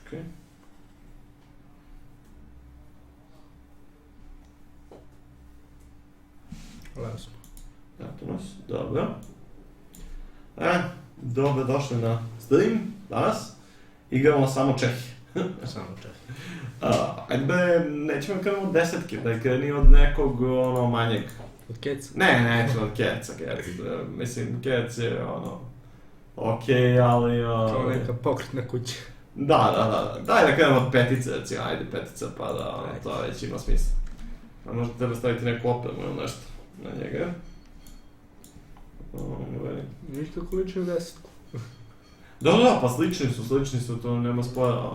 Okej. Lesno. Eto nas, dobro. Dobro došli na stream danas. Igramo samo Čehi. Samo Čehi. Ajde, nećemo krenemo od desetke, da kreni od nekog manjeg. Od Keca? Ne, nećemo od Keca. Mislim, Kec je okej, ali... Kao neka pokretna kuća. Da. Daj da krenemo od petice, recimo, ajde petica, pa da to već ima smisla. A možda treba staviti neku opremu ili nešto na njega. Ništa ko liči u desetku. Da, pa slični su, to nema spora.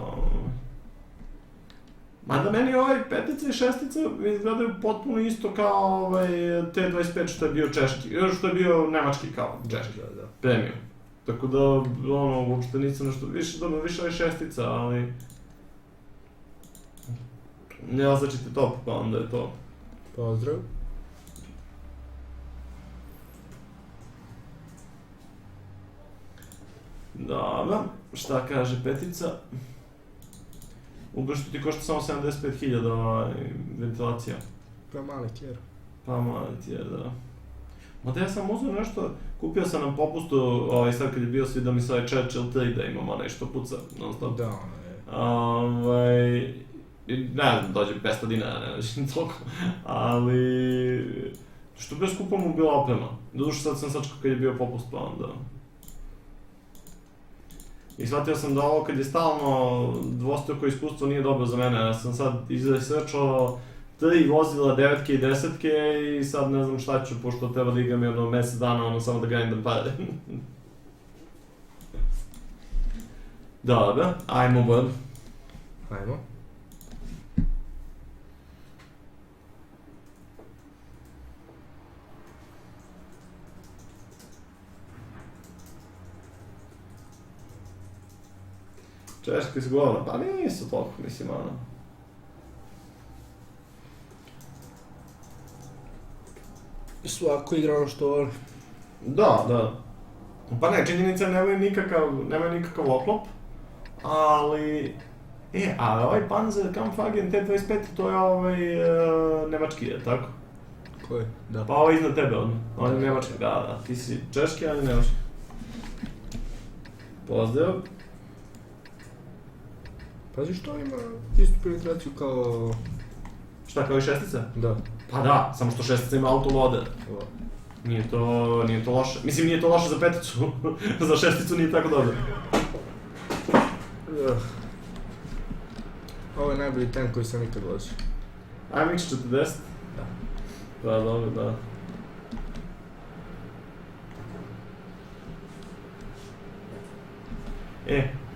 Mada meni petica i šestica izgledaju potpuno isto kao T25 što je bio češki, što je bio nemački kao češki, premium. Tako da, uopšte nisam nešto više je šestica, ali... Ne označite top, pa onda je to. Pozdrav. Dobro, šta kaže petica? Ugo što ti košta samo 75.000 ventilacija. Pa mali kjer. Pa mali kjer, da. Mada ja sam uzeo nešto, kupio sam na popustu, sad kad je bio svi da mi se Churchill 3 da imamo nešto puca, non stop. Da, ne znam, dođe 500 dinara, ne znam toliko, ali... Što bio skupo mu bila oprema. Doduše sad sam sačekao kad je bio popust, pa onda... I shvatio sam da ovo kad je stalno dvostruko iskustvo nije dobro za mene, ja sam sad izresearchao 3 vozila, 9-ke i 10-ke i sad ne znam šta ću, pošto treba da igram jedno mesec dana, samo da grindam pare. Dobro, ajmo bud. Ajmo. Češki su govna, pa nisu toliko, mislim, Svako igra ono što voli. Da. Pa ne, činjenica nemaju nikakav oklop, ali... a ovaj Panzer Kampfwagen T25, to je nemački, je tako? Koji? Da. Pa ovaj iznad tebe, on je nemački, da. Ti si češki, ali nemački. Pozdrav. Pazi što ima istu penetraciju kao... Šta, kao i šestica? Da. Pa da, samo što šestica ima autoloader. Nije to loše. Mislim, nije to loše za peticu. Za šesticu nije tako dobro. Ovo je najbolji tank koji sam nikad vozio. AMX 40? Da. Da, dobro, da.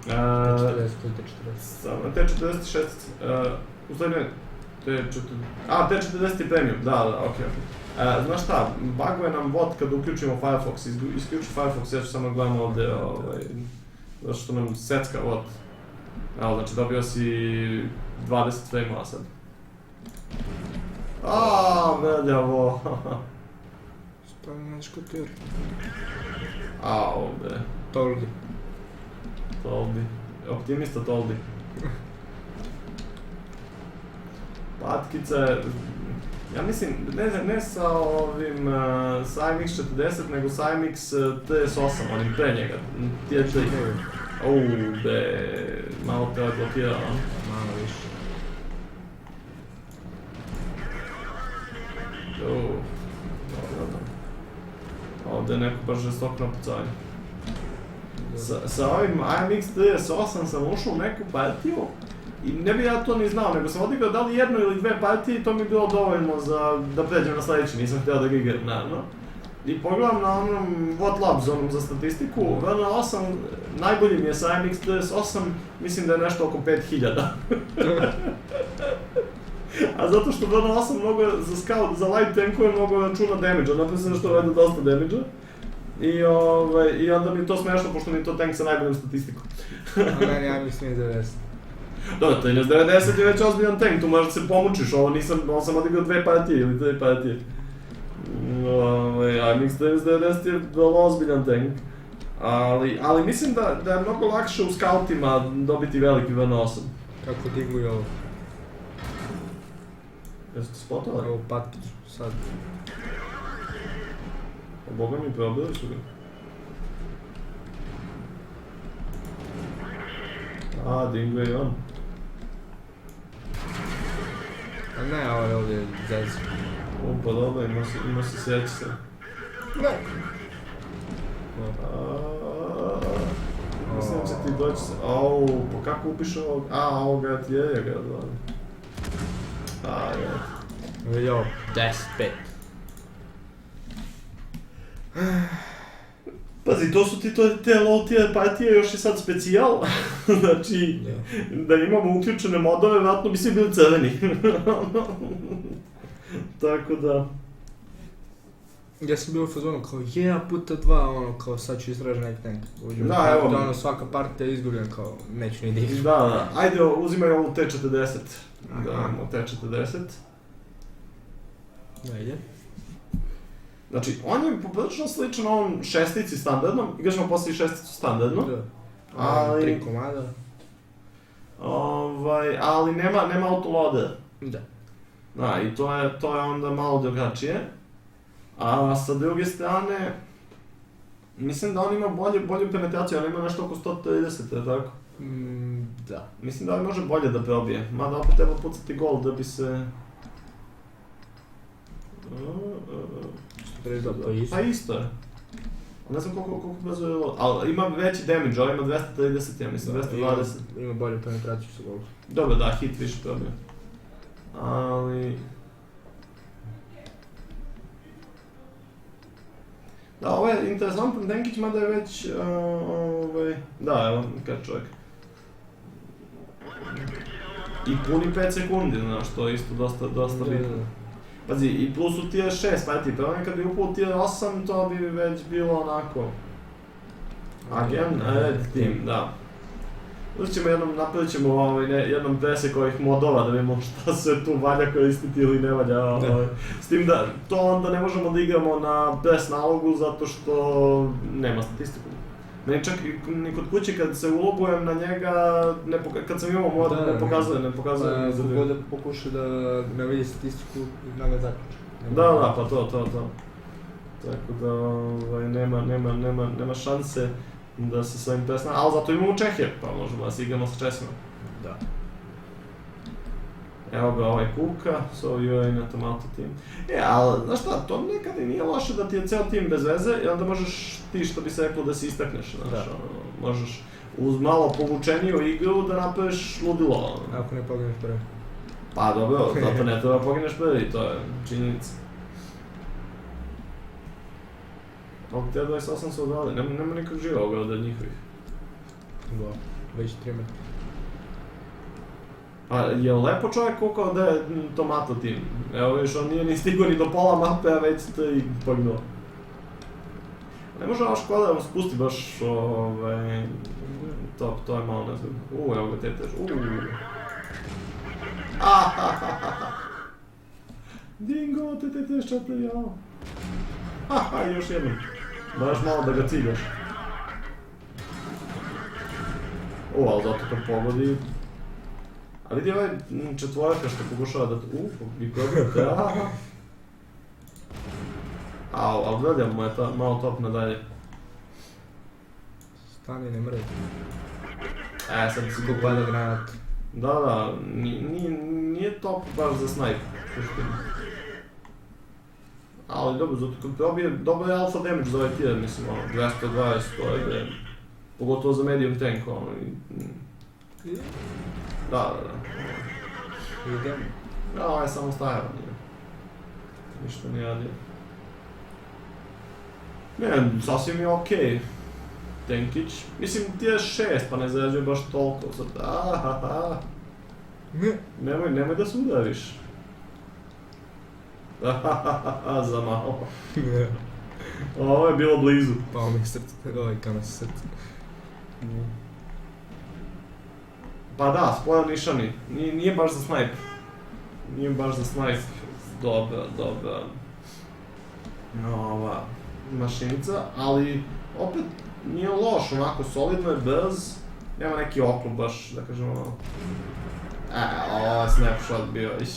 T40 ili T40? Samo T46, u stvari ne, T40 je premium, da, okej. Znaš šta, buguje nam bot kad uključimo Firefox, isključi Firefox, ja ću samo gledam ovdje, zato što nam secka bot. Evo, znači dobio si 20 frame-ova sad. Veljavo. Stavim naš kotir. Bre. Toldi. Optimista Toldi. Patkice, ja mislim, ne sa ovim, sa AMX 40, nego sa AMX TS8, onim pre njega, tier 3. Malo te blokira, Malo više. Ovdje je neko baš žestok napucanje. Sa ovim AMX TS8 sam ušao u neku partiju i ne bi ja to ni znao, nego sam odigrao da li jednu ili dve partije i to mi je bilo dovoljno da pređem na sljedeći, nisam htio da ga igram, naravno. I pogledam na onom What Labs, za statistiku, VN8, najbolji mi je sa AMX TS8, mislim da je nešto oko 5000. A zato što VN8 mnogo za scout, za light tankove mnogo računa damage-a, napisano što radi dosta damage-a. I onda mi je to smešno, pošto mi je to tank sa najboljom statistikom. A meni AMX 90. Dobro, 1390 je već ozbiljan tank, tu možda se pomučiš, ovo sam odigrao 2 partije ili 3 partije. AMX 1390 je vrlo ozbiljan tank. Ali mislim da je mnogo lakše u scoutima dobiti veliki V8. Kako diguju ovo? Jeste spotali? Ovo patiću, sad. O boga mi probili su ga. Dingo je on. A ne, ovo je ovdje zez. Pa dobro, ima se sjeći se. Ne! Mislim da će ti doći se... pa kako upiš ovog? Ovoga ti je ga zvali. Vidi ovo, 10-5. Pazi, to su ti te low tier partije, još je sad specijal. Znači, da imamo uključene modove, vratno bi svi bili crveni. Tako da... Ja sam bio u fazonu kao puta 2, ono kao sad ću istražiti neki tank. Uđem da, evo. Ono, svaka partija je izgubljen kao neću ni digati. Da, ajde uzimaj ovu T40. Da, imamo T40. Da, ide. Znači, on je poprilično sličan ovom šestici standardnom, igraš ćemo poslije šesticu standardno. Da. Ali... 3 komada. Ali nema autoloader. Da. Da, i to je onda malo drugačije. A sa druge strane, mislim da on ima bolju penetraciju, on ima nešto oko 130, je tako? Da. Mislim da on može bolje da probije, mada opet treba pucati gol da bi se... 132, to je isto. Pa isto je. Ne znam koliko brzo je ovo, ali ima veći damage, ovo ima 230, ja mislim, 220. Ima bolju penetraciju sa golom. Dobro, da, hit više probije. Ali... Da, ovo je interesantan tankić, mada je već... Da, evo, kad čovjek. I puni 5 sekundi, znaš, to je isto dosta bitno. Pazi, i plus u tier 6 partiji, prvo nekad bi upao u tier 8, to bi već bilo onako... Again, red team, da. Uzet ćemo napravit ćemo jednom presek ovih modova da vidimo šta se tu valja koristiti ili ne valja. S tim da to onda ne možemo da igramo na press nalogu zato što nema statistiku. Meni čak ni kod kuće kad se ulogujem na njega, kad sam imao mod, ne pokazuje. Kako da pokuša da ne vidi statistiku i da ga zaključa. Da, pa to. Tako da nema šanse da se s ovim presna, ali zato imamo Čehije, pa možemo da se igramo sa Česima. Da. Evo ga ovaj Kuka, so you in Tomato team. Ali, znaš šta, to nekad i nije loše da ti je ceo tim bez veze i onda možeš ti što bi se reklo da se istakneš, znaš, možeš uz malo povučeniju igru da napraviš ludilo. Ako ne pogineš prvi. Pa dobro, zato ne treba pogineš prvi, to je činjenica. Ovog T28 su odvali, nema nikog živa ovoga od njihovih. Da, već 3 metra. A je lepo čovjek koliko da je Tomato tim? Evo viš, on nije ni stigao ni do pola mape, a već ste i pognuo. Ne može ova škoda da vam spusti baš top, to je malo nezgodno. Evo ga tetež, Dingo, tetež čape, jao. Još jednom. Moraš malo da ga ciljaš. Ali zato kad pogodi... A vidi ovaj četvorka što pokušava da... i probite, ali gledam mu je malo top nadalje. Stani, ne mredi. Sad si Ko pada granat. Da, nije top baš za snipe. Ali dobro, zato kad probije, dobro je alpha damage za ovaj tier, mislim, 220, to je pogotovo za medium tank, Da. Idem. Da, ovo je samo stajao, ništa nije radio. Ne, sasvim je okej. Tankić, mislim tier 6, pa ne zarađuje baš toliko, sad, Nemoj da se udariš. Za malo. Ovo je bilo blizu. Pao mi je srce, kama se srce. Pa da, spoil nišani, nije baš za snipe. Dobra. Ova mašinica, ali opet nije loš, onako solidno je, brz, nema neki oklop baš, da kažem ono... ovo je snapshot bio, iš.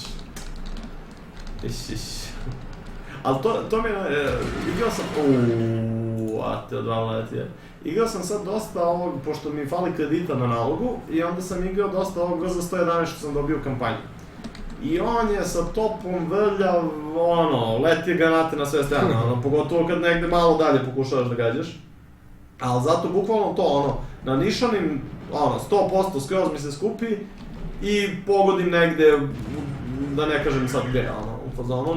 Ali to mi je, igrao sam, te odvala letije. Igrao sam sad dosta ovog, pošto mi fali kredita na nalogu, i onda sam igrao dosta ovog za 111 što sam dobio u kampanji. I on je sa topom vrljav, leti granate na sve strane, pogotovo kad negde malo dalje pokušavaš da gađaš. Ali zato bukvalno to, na nišanim, 100% skroz mi se skupi i pogodim negde, da ne kažem sad gde, u fazonu,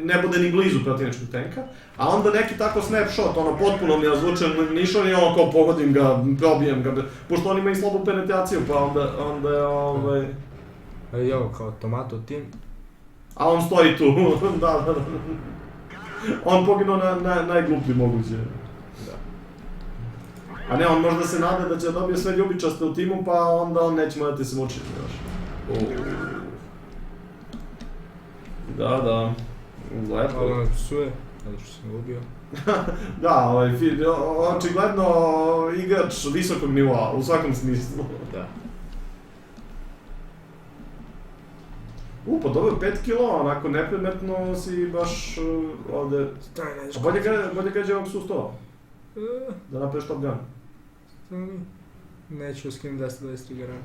ne bude ni blizu protivničkog tenka, a onda neki tako snapshot, potpuno mi je ozvučen nišan i kao pogodim ga, probijem ga, pošto on ima i slabu penetraciju, pa onda je Ali ovo kao tomato tim. A on stoji tu, da. On poginuo na najgluplji moguće. Da. A ne, on možda se nada da će dobije sve ljubičaste u timu, pa onda on neće morati se mučiti, znaš. Da. Lepo. Ali me psuje, zato što sam ga ubio. Da, očigledno igrač visokog nivoa, u svakom smislu. Da. Pa dobro, 5 kilo, onako neprimetno si baš ovde... A bolje gađe ovog sustava? Da napraviš Top Gun. Stani. Neću skinem 223 garant.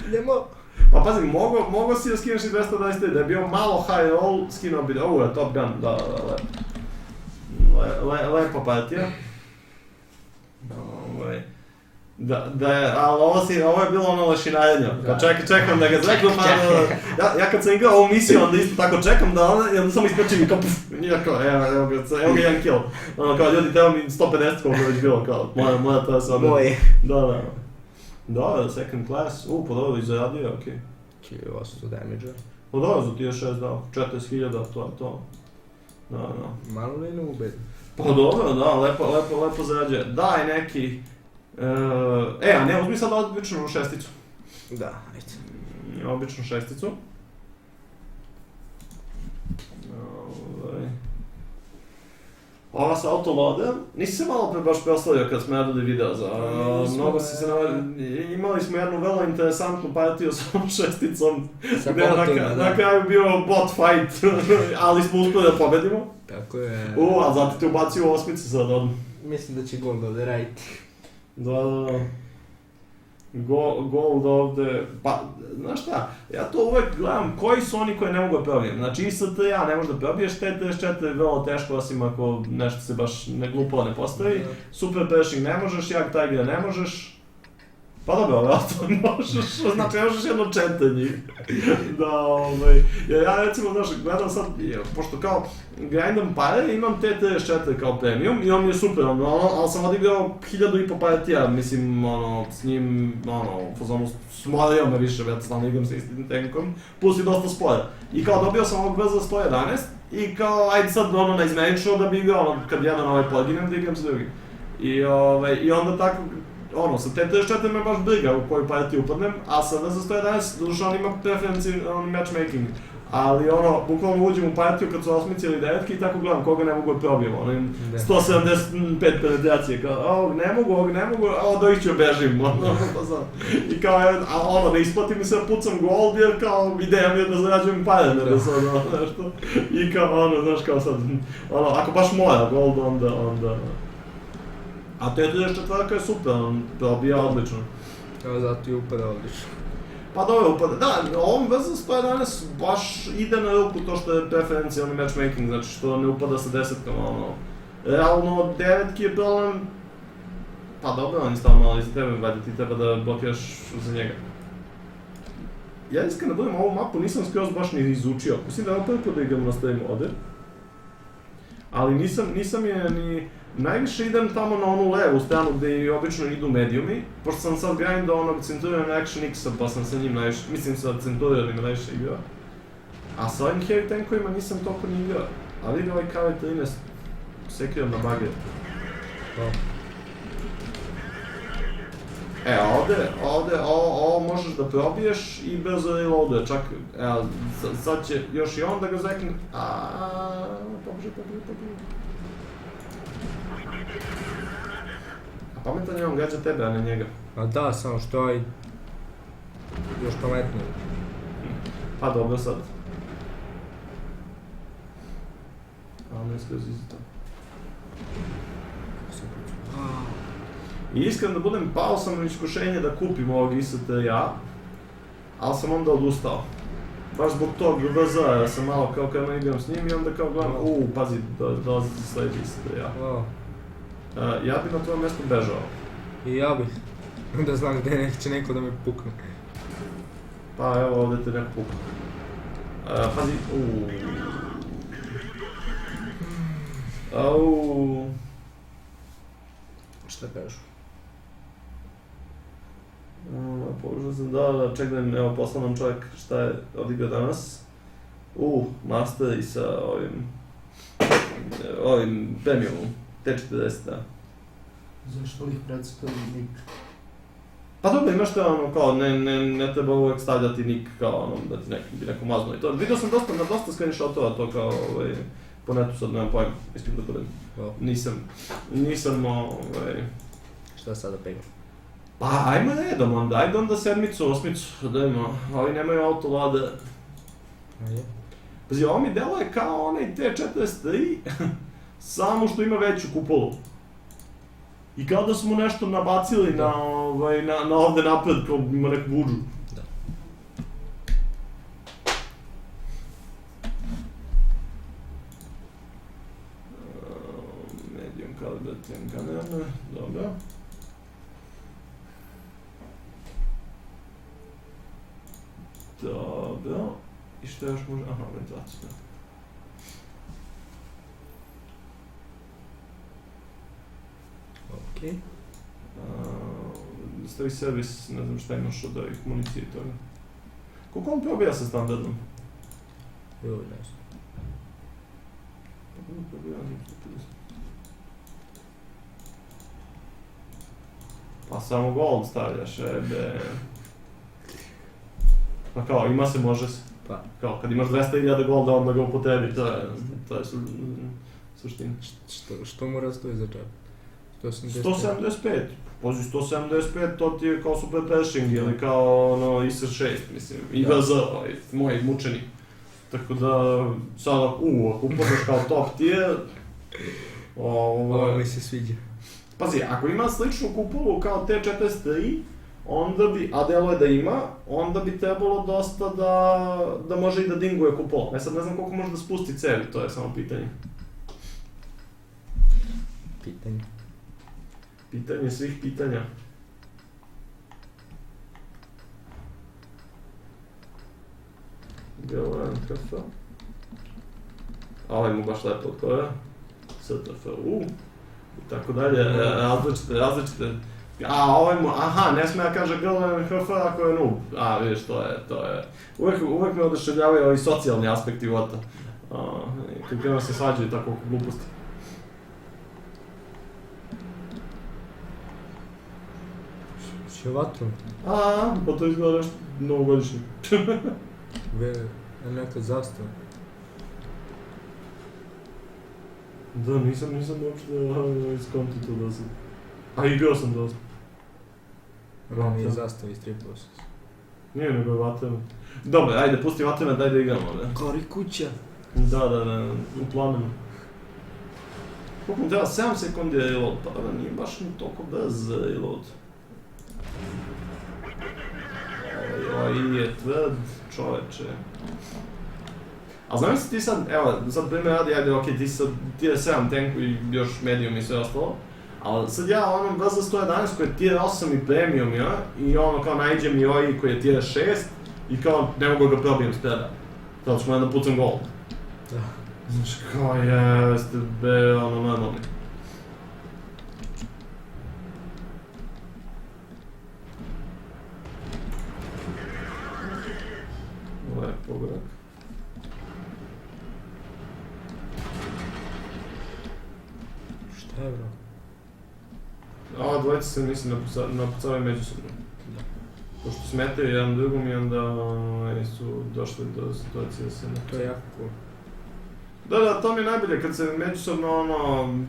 Idemo! Pa pazi, mogo si da skineš i 223, da je bio malo high roll, skinuo bi... Ovo je Top Gun, da, lepa partija. Ali ovo je bilo ono lešinarenje, čekam da ga zreknu, ja kad sam igrao ovu misiju, onda isto tako čekam da i onda samo isprečim i kao puf, evo ga jedan kill. Kao ljudi, treba mi 150 koliko već bilo, kao, moja ta se odmah. Moje. Da, second class, pa dobro, izradio, okej. 1800 damage-a. Pa dobro, za ti je 6 dao, 40.000, to je to. Da. Malo li ne ubedi? Pa dobro, da, lepo zarađuje. Daj neki... a ne, uzmi sad običnu šesticu. Da, ajde. Običnu šesticu. Ova sa autoloader, nisi se malo pre baš proslavio kad smo radili video za... Mnogo si se imali smo jednu vrlo interesantnu partiju s ovom šesticom, gde je na kraju bio bot fight, ali smo uspeli da pobedimo. Tako je. A zato te ubacio u osmicu sad odmah. Mislim da će Gold ovdje raditi. Da. Gold ovde, pa, znaš šta, ja to uvek gledam koji su oni koje ne mogu da probijem. Znači IST-a ne možeš da probiješ, T-34 je vrlo teško, osim ako nešto se baš glupavo ne postavi. Super Pershing ne možeš, Jag Tiger ne možeš. Pa dobro, vjerojatno možeš, znači možeš jedno čete njih. Ja recimo, znaš, gledam sad, pošto kao grindam pare, imam T-34 kao premium i on mi je super, ali sam odigrao 1500 partija, mislim, s njim, smorio me više, već stalno igram sa istim tankom, plus i dosta spora. I kao dobio sam ovog brza 111 i kao, ajde sad na izmenično da bi igrao, kad jedan poginem, da igram s drugim. I onda tako, sa T-34 me baš briga u koju partiju upadnem, a sada za 111, duše on ima preferenci matchmaking. Ali bukvalno uđem u partiju kad su osmici ili devetki i tako gledam koga ne mogu da probijem, 175 penetracije, kao ovog ne mogu, a od ovih ću bežim, I kao, ne isplati mi se da pucam gold jer kao ideja mi je da zarađujem pare, ne da sad nešto. I kao, znaš kao sad, ako baš mora gold, onda... A T-34 je super, on probija odlično. Evo zato i upada odlično. Pa dobro, upada, da, ovom brzo 111 baš ide na ruku to što je preferencijalni matchmaking, znači što ne upada sa desetkama, realno devetki je problem, pa dobro, on je stao malo iza tebe, valjda ti treba da blokiraš za njega. Ja iskreno budem, ovu mapu nisam skroz baš ni izučio, mislim da je ovo prvi put da igram na streamu ovde. Ali nisam je ni... Najviše idem tamo na onu levu stranu gde i obično idu mediumi, pošto sam sad grindao onog Centurion Action X-a pa sam sa njim najviše, mislim sa Centurionima najviše igrao. A sa ovim heavy tankovima nisam toliko ni igrao, a vidi ovaj KV-13 sekiram na bager. Ovde ovo možeš da probiješ i brzo reloaduje, čak, sad će još i on da ga zekne, pobože. pametan je on gađa tebe, a ne njega. A da, samo što je još pametnije. Pa dobro sad. A ne skroz isto. I iskreno da budem, pao sam na iskušenje da kupim ovog IST-ja, ali sam onda odustao. Baš zbog tog VZ-a, ja sam malo kao kada igram s njim i onda kao gledam, pazi, dolazi ti sljedeći IST-ja. Ja bi na tvojom mjestu bežao. I ja bih. Da znam gdje će neko da me pukne. Pa evo ovdje te neko pukne. Pazi, Šta kažu? Pokušao sam da čekam, evo poslao nam čovjek šta je odigrao danas. Master i sa ovim premiumom, T40. Zašto ih predstavili nik? Pa dobro, imaš to ono kao, ne treba uvijek stavljati nik kao ono, da ti neko mazno i to. Vidio sam na dosta screenshotova to kao po netu, sad nemam pojma, mislim da budem. Nisam Šta sada pegam? Pa ajmo redom onda, ajde onda 7-icu, 8-icu, dajmo, ovi nemaju autolade. Ajde. Pazi, ovo mi deluje kao onaj T43, samo što ima veću kupolu. I kao da smo nešto nabacili na ovdje napred, kao ima neku buđu. Da. Medium calibrating gunner, dobro. Dobro. I što još može? Aha, ventilacija. Okej. Stavi servis, ne znam šta imaš od ovih municije i toga. Koliko on probija sa standardom? Joj, ne znam. Pa samo gold stavljaš, ebe. Pa kao, ima se, može se. Pa. Kao, kad imaš 200.000 golda, onda ga upotrebi, to je suština. Što mora stoji za čep? 175. Pazi, 175, to ti je kao super pressing ili kao ono IS-6, mislim, i VZ, moj mučenik. Tako da, sada, ako upadaš kao top tier, Ovo mi se sviđa. Pazi, ako ima sličnu kupolu kao T43, onda bi, a delo je da ima, onda bi trebalo dosta da može i da dinguje kupol. Sad ne znam koliko može da spusti cevi, to je samo pitanje. Pitanje svih pitanja. GLNKF. A ovaj mu baš lepo od koja. STF, i tako dalje, različite. A ovaj mu, aha, ne smije da kaže GLNKF ako je noob. A, vidiš, to je. Uvijek me oduševljavaju ovi socijalni aspekti života. Kad krenu se svađaju tako oko gluposti. Še vatru? Pa to izgleda nešto novogodišnje. Neka zastava. Da, nisam uopšte iskonto to da sam. A igrao sam dosta. Ovo mi je zastava iz 3+. Nije nego je Vatrement. Dobro, ajde, pusti Vatrement, daj da igramo, ne? Gori kuća. Da, u plamenu. Koliko mi treba? 7 sekundi je reload, pa da nije baš ni toliko brz reload. Je tvrd, čoveče. A znam si ti sad, evo, sad primjer radi, ajde, okej, ti sad tier 7 tanku i još medium i sve ostalo, ali sad ja onom VZ 111 koji je tier 8 i premium, ja, i ono kao najđem i ovaj koji je tier 6 i kao ne mogu ga probijem s preda. Zato ću mu jedan pucam gold. Da. Znaš kao jeste, be, ono normalni. Lepo, grak. Šta je, bro? Ova dvojica se mislim napucavaju međusobno. Da. Pošto smetaju jedan drugom i onda su došli do situacije da se napucavaju. To je jako cool. Da, to mi je najbolje, kad se međusobno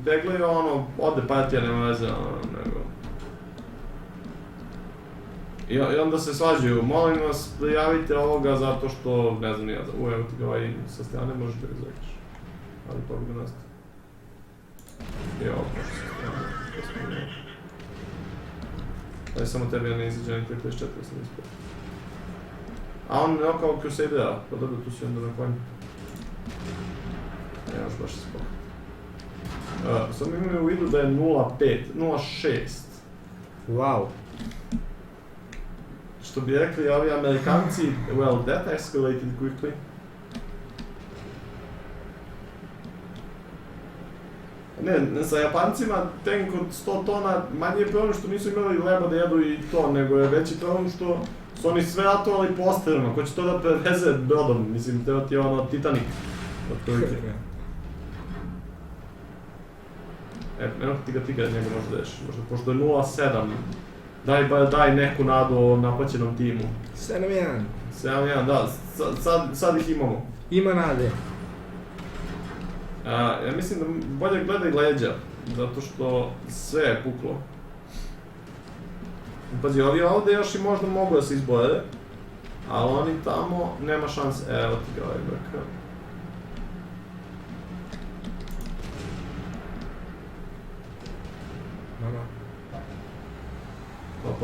peglaju, ode partija, nema veze, nego I onda se svađaju, molim vas, prijavite ovoga zato što, ne znam nija, evo ti ga ovaj sa strane, možeš da ga zoveš. Ali pa bi ga nastavi. I ovo može sa strane, to smo nije. Daj samo tebi, ja ne izađe, ni 34, sam ispod. A on je kao Crusadera, pa dobro, tu si onda na konju. Ne, još baš spok. Sad mi imaju u vidu da je 0.5, 0.6. Wow. Što bi rekli ovi Amerikanci, well, that escalated quickly. Ne, sa Japancima tank od 100 tona manje je problem što nisu imali leba da jedu i to, nego je veći problem što su oni sve ratovali po ostrvima, ko će to da preveze brodom, mislim, treba ti je ono Titanic. Eno ti ga njega možda deš, možda, pošto je 0.7, daj neku nadu o napaćenom timu. 7-1. 7-1, da, sad ih imamo. Ima nade. Ja mislim da bolje gledaj leđa, zato što sve je puklo. Pazi, ovi ovdje još i možda mogu da se izbore, ali oni tamo nema šanse. Evo ti ga ovaj brka. Mama. Op.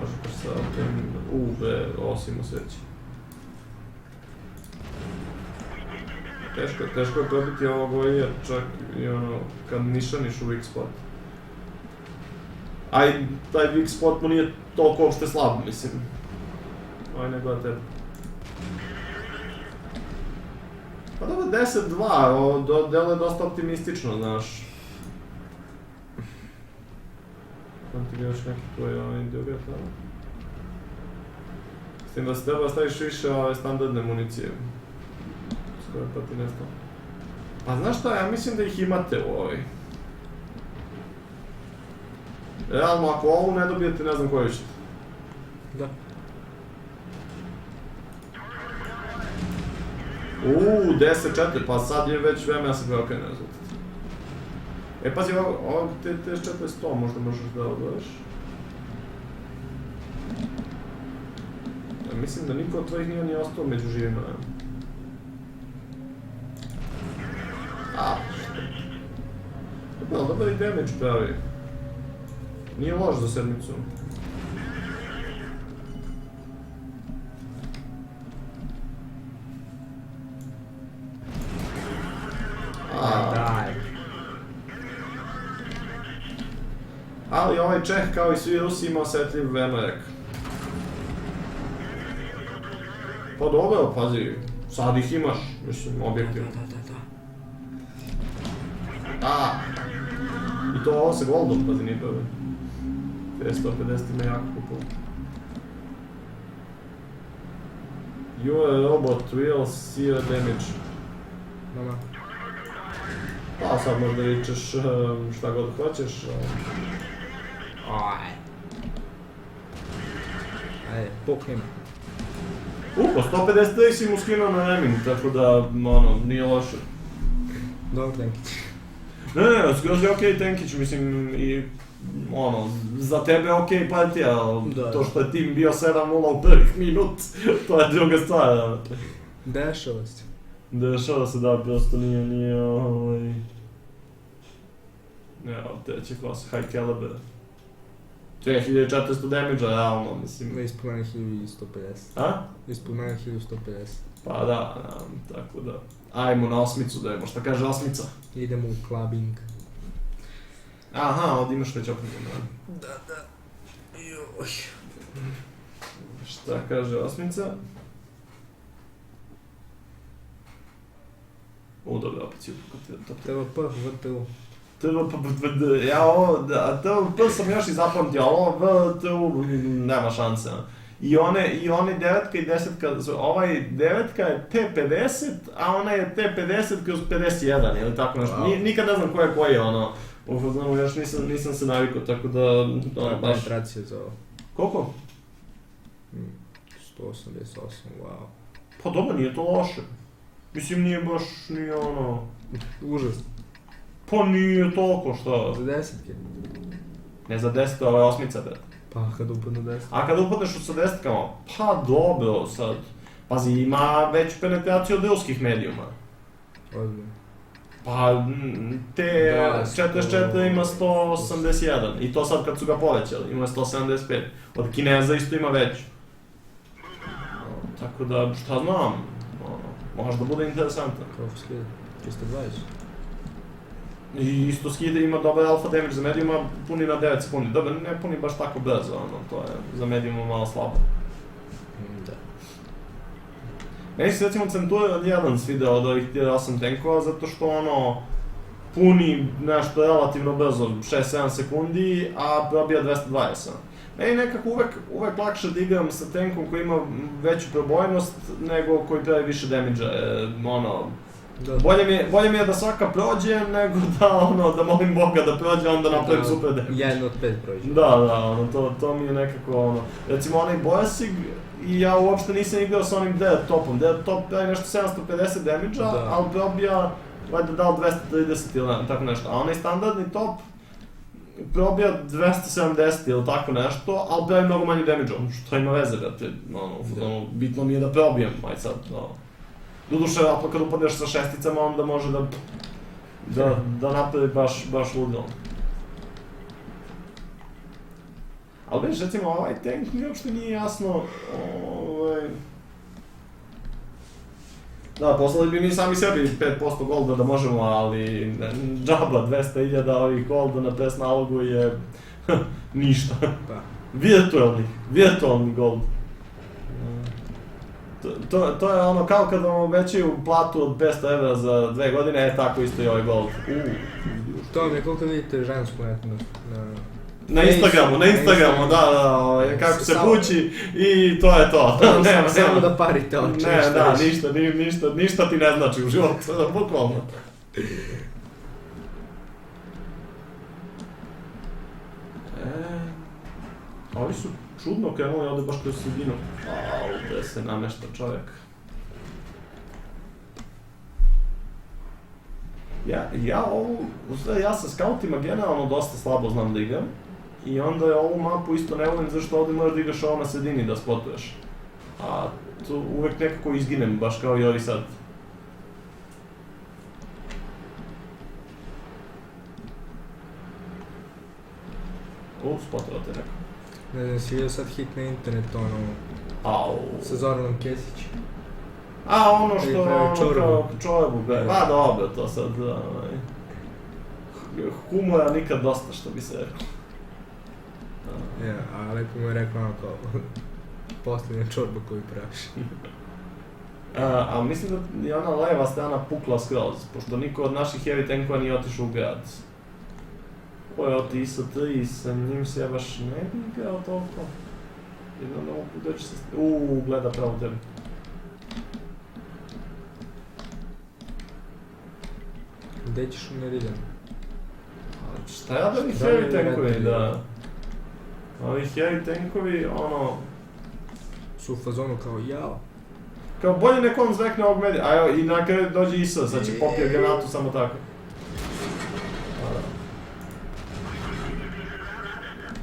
Može baš sa tim, osim osjeći. Teško je probiti ovog ovdje, čak i ono, kad nišaniš u weak spot. A i taj weak spot mu nije toliko uopšte slab, mislim. Ovaj ne gleda tebe. Pa dobro, 10-2, delo je dosta optimistično, znaš. Znam ti ga još neki tvoj indiogat, da? S tim da se treba staviš više standardne municije. S koje pa ti nestalo. Pa znaš šta, ja mislim da ih imate u ovoj. Realno, ako ovu ne dobijete, ne znam koju ćete. Da. 10-4, pa sad je već vreme da se preokrene rezultat. Pazi, ovog TS-400 možda možeš da odvoješ. Mislim da niko od tvojih nije ostao među živima, ne? Što? Dobar i damage pravi. Nije loš za sedmicu. Daj. Ali ovaj Čeh, kao i svi Rusi, ima osjetljiv VMRek. Pa dobro, pazi, sad ih imaš, mislim, objektivno. I to ovo sa goldom, pazi, nije problem. 150 ima jako kupo. You are a robot, real seer damage. Mama. Pa sad možda vičeš šta god hoćeš. Ajde, pukni me. Po 153 si mu skinuo na remin, tako da, ono, nije loše. Dobro, Tenkić. Ne, skroz je okej Tenkić, mislim, i, ono, za tebe je okej partija, to što je tim bio 7-0 u prvih minut, to je druga stvar. Dešava se. Dešava se, da, prosto nije, ne, treće klase, high caliber. 2400 damage-a, realno, mislim. Ispod mene 1150. A? Ispod mene 1150. Pa da, tako da. Ajmo na osmicu da imamo, šta kaže osmica? Idemo u clubbing. Aha, ovdje imaš već okrenut, Da. Joj. Šta kaže osmica? Dobro, opet ću ukupiti. TVP, VTU. Ja ovo, TVP sam još i zapamtio, ovo VTU nema šanse. I one devetka i desetka, ovaj devetka je T50, a ona je T50 kroz 51, ili tako nešto. Nikad ne znam ko je ono. U fazonu još nisam se navikao, tako da... To je penetracija za ovo. Koliko? 188, wow. Pa dobro, nije to loše. Mislim, nije baš ni ono... Užas. Pa nije toliko, šta? Za desetke. Ne za 10, ovo je osmica, bre. Pa kad upadnu 10. A kada upadneš sa desetkama, pa dobro sad. Pazi, ima veću penetraciju od ruskih medijuma. Ozbiljno. Pa, te Da, 44 ima 181 i to sad kad su ga povećali, ima 175. Od Kineza isto ima veću. Tako da, šta znam, možda bude interesantno. Kao skida. 320. I isto skide ima dobar alpha damage za medijuma, puni na 9 sekundi. Dobro, ne puni baš tako brzo, to je za medijuma malo slabo. Da. Meni se recimo Centurion 1 svideo od ovih tier 8 tenkova, zato što puni nešto relativno brzo, 6-7 sekundi, a probija 220. Meni nekako uvek lakše da igram sa tenkom koji ima veću probojnost nego koji pravi više damage-a, bolje mi je da svaka prođe nego da molim Boga da prođe, onda napravim super damage. 1 od 5 prođe. Da, to mi je nekako recimo onaj Boyasig, i ja uopšte nisam igrao sa onim Dead Topom. Dead Top pravi nešto 750 damage-a, ali probija, valjda dao 230 ili tako nešto, a onaj standardni top probija 270 ili tako nešto, ali pravi mnogo manji damage-a, što ima veze, brate, bitno mi je da probijem, aj sad, Doduše, kad upadneš sa šesticama, onda može da napravi baš ludilo. Ali vidiš, recimo, ovaj tank mi uopšte nije jasno, Da, poslali bi mi sami sebi 5% golda da možemo, ali džaba 200.000 ovih golda na test nalogu je ništa. Virtualni gold. To je ono kao kad vam obećaju platu od 500 evra za 2 godine, tako isto i ovaj gold. To mi je koliko vidite žensku etnost na Instagramu, da, kako se pući i to je to. Samo da parite oči. Ne, da, ništa ti ne znači u životu, bukvalno. Ovi su čudno krenuli ovdje baš kroz sredinu. Gde se namešta čovjek. Ja sa scoutima generalno dosta slabo znam da igram. I onda je ovu mapu isto ne volim zašto ovdje možeš da igraš ovo na sredini da spotuješ. A tu uvek nekako izginem, baš kao i ovi sad. Spotao te neko. Ne znam, si vidio sad hit na internet, sa Zoranom Kesić. Ono što kao čorbu pravi. Dobro, to sad, humora nikad dosta, što bi se rekao. A lepo mu je rekao kao, posljednja čorba koju praviš. A mislim da je ona leva strana pukla skroz, pošto niko od naših heavy tankova nije otišao u grad. Ovo je od ISO 3 i sa njim se ja baš ne bi igrao toliko. Jednom da mogu doći se... gleda pravo tebi. Gde ćeš u Meridian? Šta ja da ovi heavy tankovi, da... Ovi heavy tankovi, su u fazonu kao jao. Kao bolje neko on zvekne ovog medija, a evo i na kraju dođe ISO, sad će popije granatu samo tako.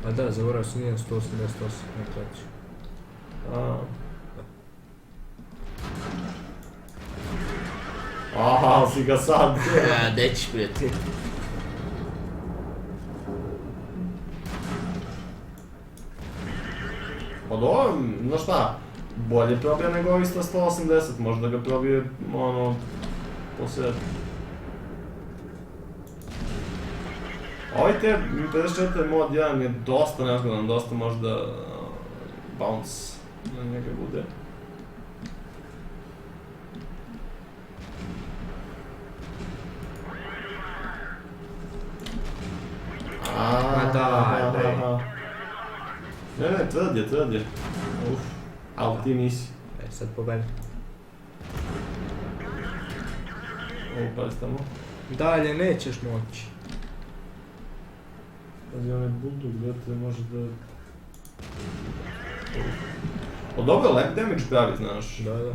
A da, zaboravio sam, nije 188 na treći. Aha, si ga sad. Gde ćeš prijeti? Pa dobro, znaš šta, bolje probija nego ovi 180, možda ga probije, posred. Ovaj T54 mod 1 je dosta nezgodan, dosta možda bounce na njega bude. Ne, tvrd je. Ali ti nisi. Sad pobedi. Pazi tamo. Dalje nećeš moći. Pazi onaj bulldog, brate, može da... O dobro, lep damage pravi, znaš. Da.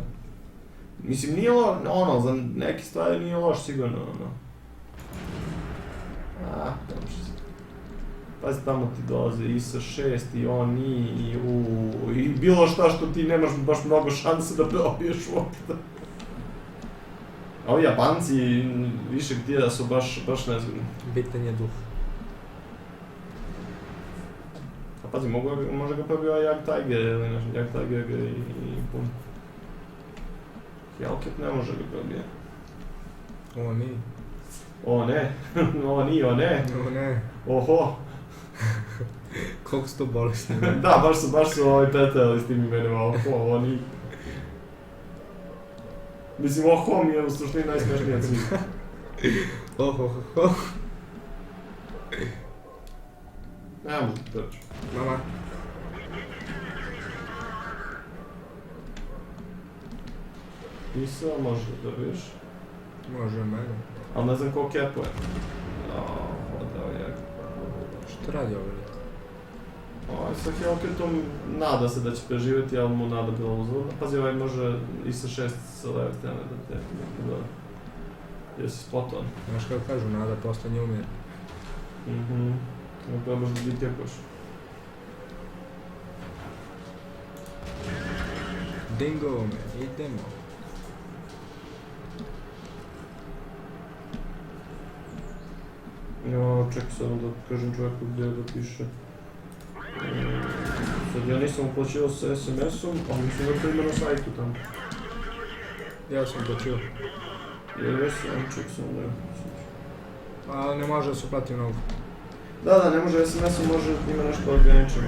Mislim, nije za neke stvari nije loš sigurno, Ne može se. Pazi, tamo ti dolaze i sa 6 i oni i bilo šta što ti nemaš baš mnogo šanse da probiješ uopšte. A ovi Japanci višeg tijera su baš nezgodni. Bitan je duh. A pazi, može ga probio Jak Tiger ili nešto, Jak Tiger ga i pun. Hellcat ne može ga probije. Ovo nije. O ne, o ne, oho. Koliko su to bolesni? Da, baš su petali s tim imenima, oho, oni. Mislim, oho mi je u suštini najsmešniji od svih. Oho. Ne mogu ti trču. Mama. Pisao, može da dobiješ. Može mene. Ali ne znam ko capuje. Odao je. Što radi ovo? Sa Hellcatom nada se da će preživjeti, ali mu nada bila uzvodna. Pazi, ovaj može i sa 6 sa leve strane da te da... Jesi spotan. Znaš kako kažu, nada postanje umjer. Probaš da biti jakoš. Dingo me, idemo. Ja, čekaj samo da kažem čovjeku gdje da piše. Sad ja nisam uplaćivao sa SMS-om, ali mislim da to ima na sajtu tamo. Ja sam uplaćivao. Jesam, čekaj samo da... A ne može da se uplati mnogo. Da, ne može SMS-om, može ima nešto ograničeno.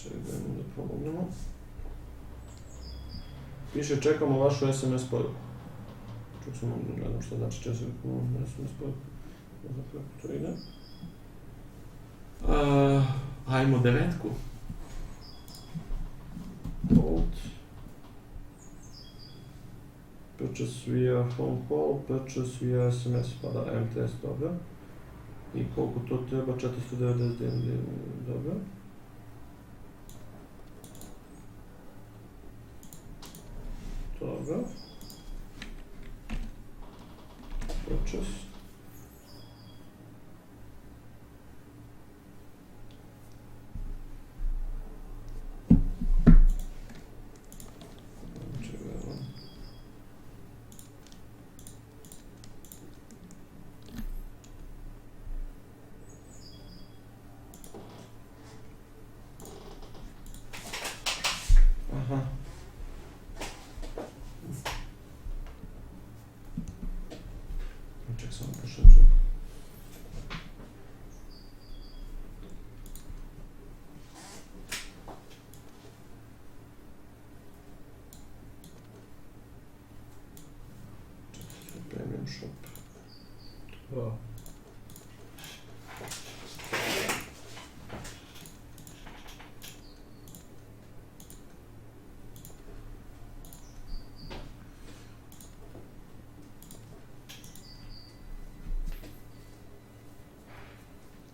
Čekaj, da pomognemo. Piše čekamo vašu SMS poruku. Čak sam, ne znam šta znači čekamo SMS poruku. Ne znam kako to ide. Ajmo devetku. Hold. Purchase via phone call, purchase via SMS, pa da, MTS, dobro. I koliko to treba? 499, dobro. Dobro. Purchase. Aha. Ček samo pošađu. Čekaj, premium shop. Wow.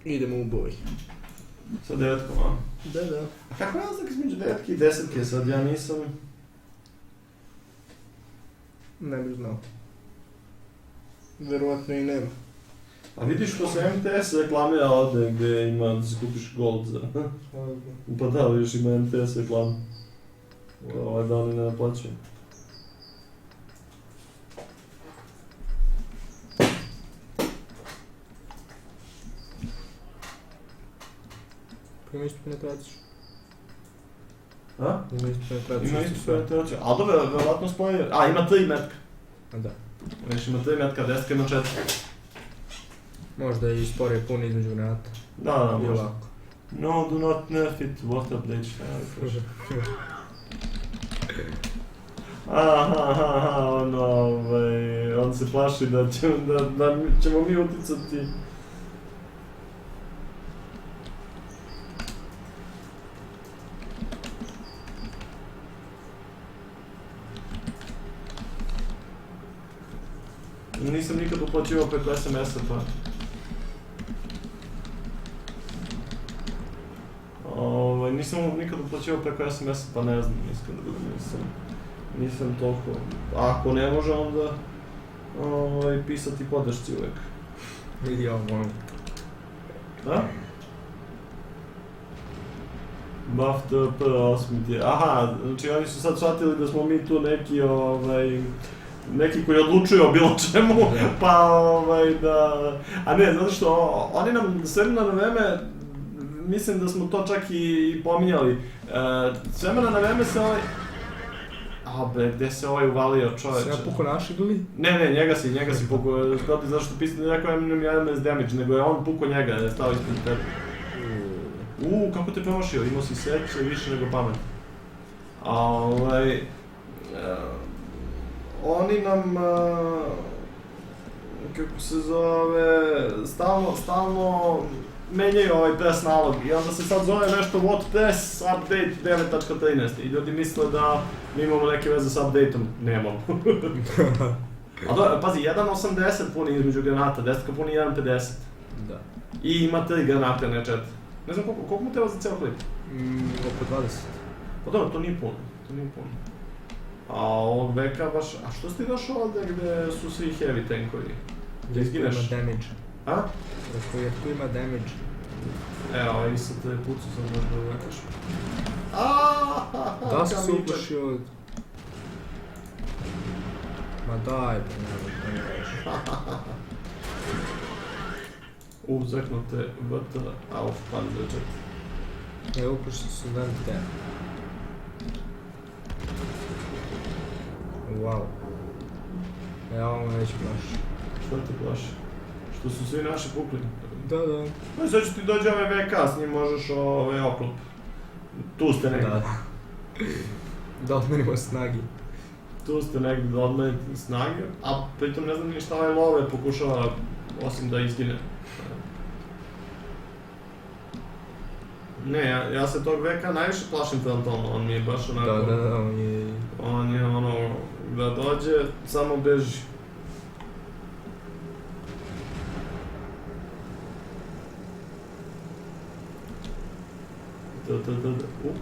Idemo u boj. Sa devetkom, a? Da. A kako je razlika između devetke i desetke? Sad ja nisam... Ne bih znao. Verovatno i nema. A vidiš što se MTS reklamira ovdje gdje ima da si kupiš gold za... Pa da, vidiš ima MTS reklamu. Ovaj dan i ne naplaćuje. Ima istu penetraciju. A? Ima istu penetraciju. Ima istu penetraciju. A dobro, vjerovatno spoje... A, ima 3 metka. A da. Viš, ima 3 metka, 10 ima 4. Možda je i sporije pun između granata. Da, I možda. ovako. No, do not nerf it, what update, šta ja kaže. On se plaši da ćemo mi uticati. Nisam nikad uplaćivao preko SMS-a, pa... Nisam nikad uplaćivao preko SMS-a, pa ne znam, iskreno da budem, nisam toliko. Ako ne može, onda pisati podršci uvek. Vidi ovo, molim. Da? BAFTA osmiti. Aha, znači oni su sad shvatili da smo mi tu neki koji odlučuju o bilo čemu, pa da... A ne, zato što oni nam s vremena na vreme, mislim da smo to čak i pominjali, s vremena na vreme se gde se uvalio čoveče? Se ja pukao našeg ili? Ne, njega si pukao, sproti zato što pisati rekao MS damage, nego je on pukao njega, da je stao ispred tebe. Kako te promašio, imao si sreće više nego pamet. Oni nam, kako se zove, stalno menjaju ovaj press nalog i onda se sad zove nešto what press update 9.13 i ljudi misle da mi imamo neke veze s update-om, nemamo. A dobro, pazi, 1.80 puni između granata, 10 puni 1.50. Da. I ima 3 granate, ne 4. Ne znam koliko mu treba za ceo klip? Oko 20. Pa dobro, to nije puno. A ovog veka baš... A što si ti došao ovdje gde su svi heavy tankovi? Gdje izgineš? Ima damage. A? Tu ima damage. Evo, i sad te pucu sam možda uvekaš. Da si se uplašio... Ma daj, Zeknute BT, auf Panzerjet. Ne, uplašio se dan te. Wow. Ovo me već plaši. Što te plaši? Što su svi naši pukli? Da. No i sad ću ti dođe VK, s njim možeš oklop. Tu ste negdje. Da odmenimo snagi. Tu ste negdje da odmenite snage, a pritom ne znam ni šta love pokušava, osim da izgine. Ne, ja se tog VK najviše plašim Phantom, on mi je baš onako... Da, on je... On je da dođe, samo beži.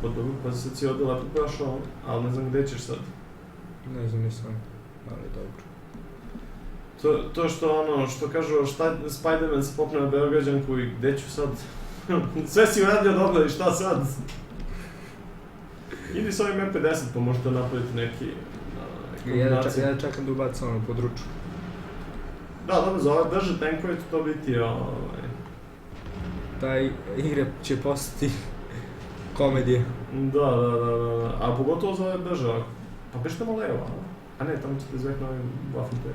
Pa dobro, pa sad si ovdje lepo prošao, ali ne znam gdje ćeš sad. Ne znam, nisam, ali dobro. To što kažu, Spider-Man se popne na Beograđanku i gdje ću sad? Sve si uradio dobro i šta sad? Idi s ovim M50 pa možete napraviti neki kombinaciju. Ja čekam da ubacim ono pod ruču. Da, dobro, za ove drže tankove će to biti Taj igra će postati komedije. Da, a pogotovo za ove drže ovako. Pa beš tamo levo, a ne, tamo ćete zvek na ovim Waffen P.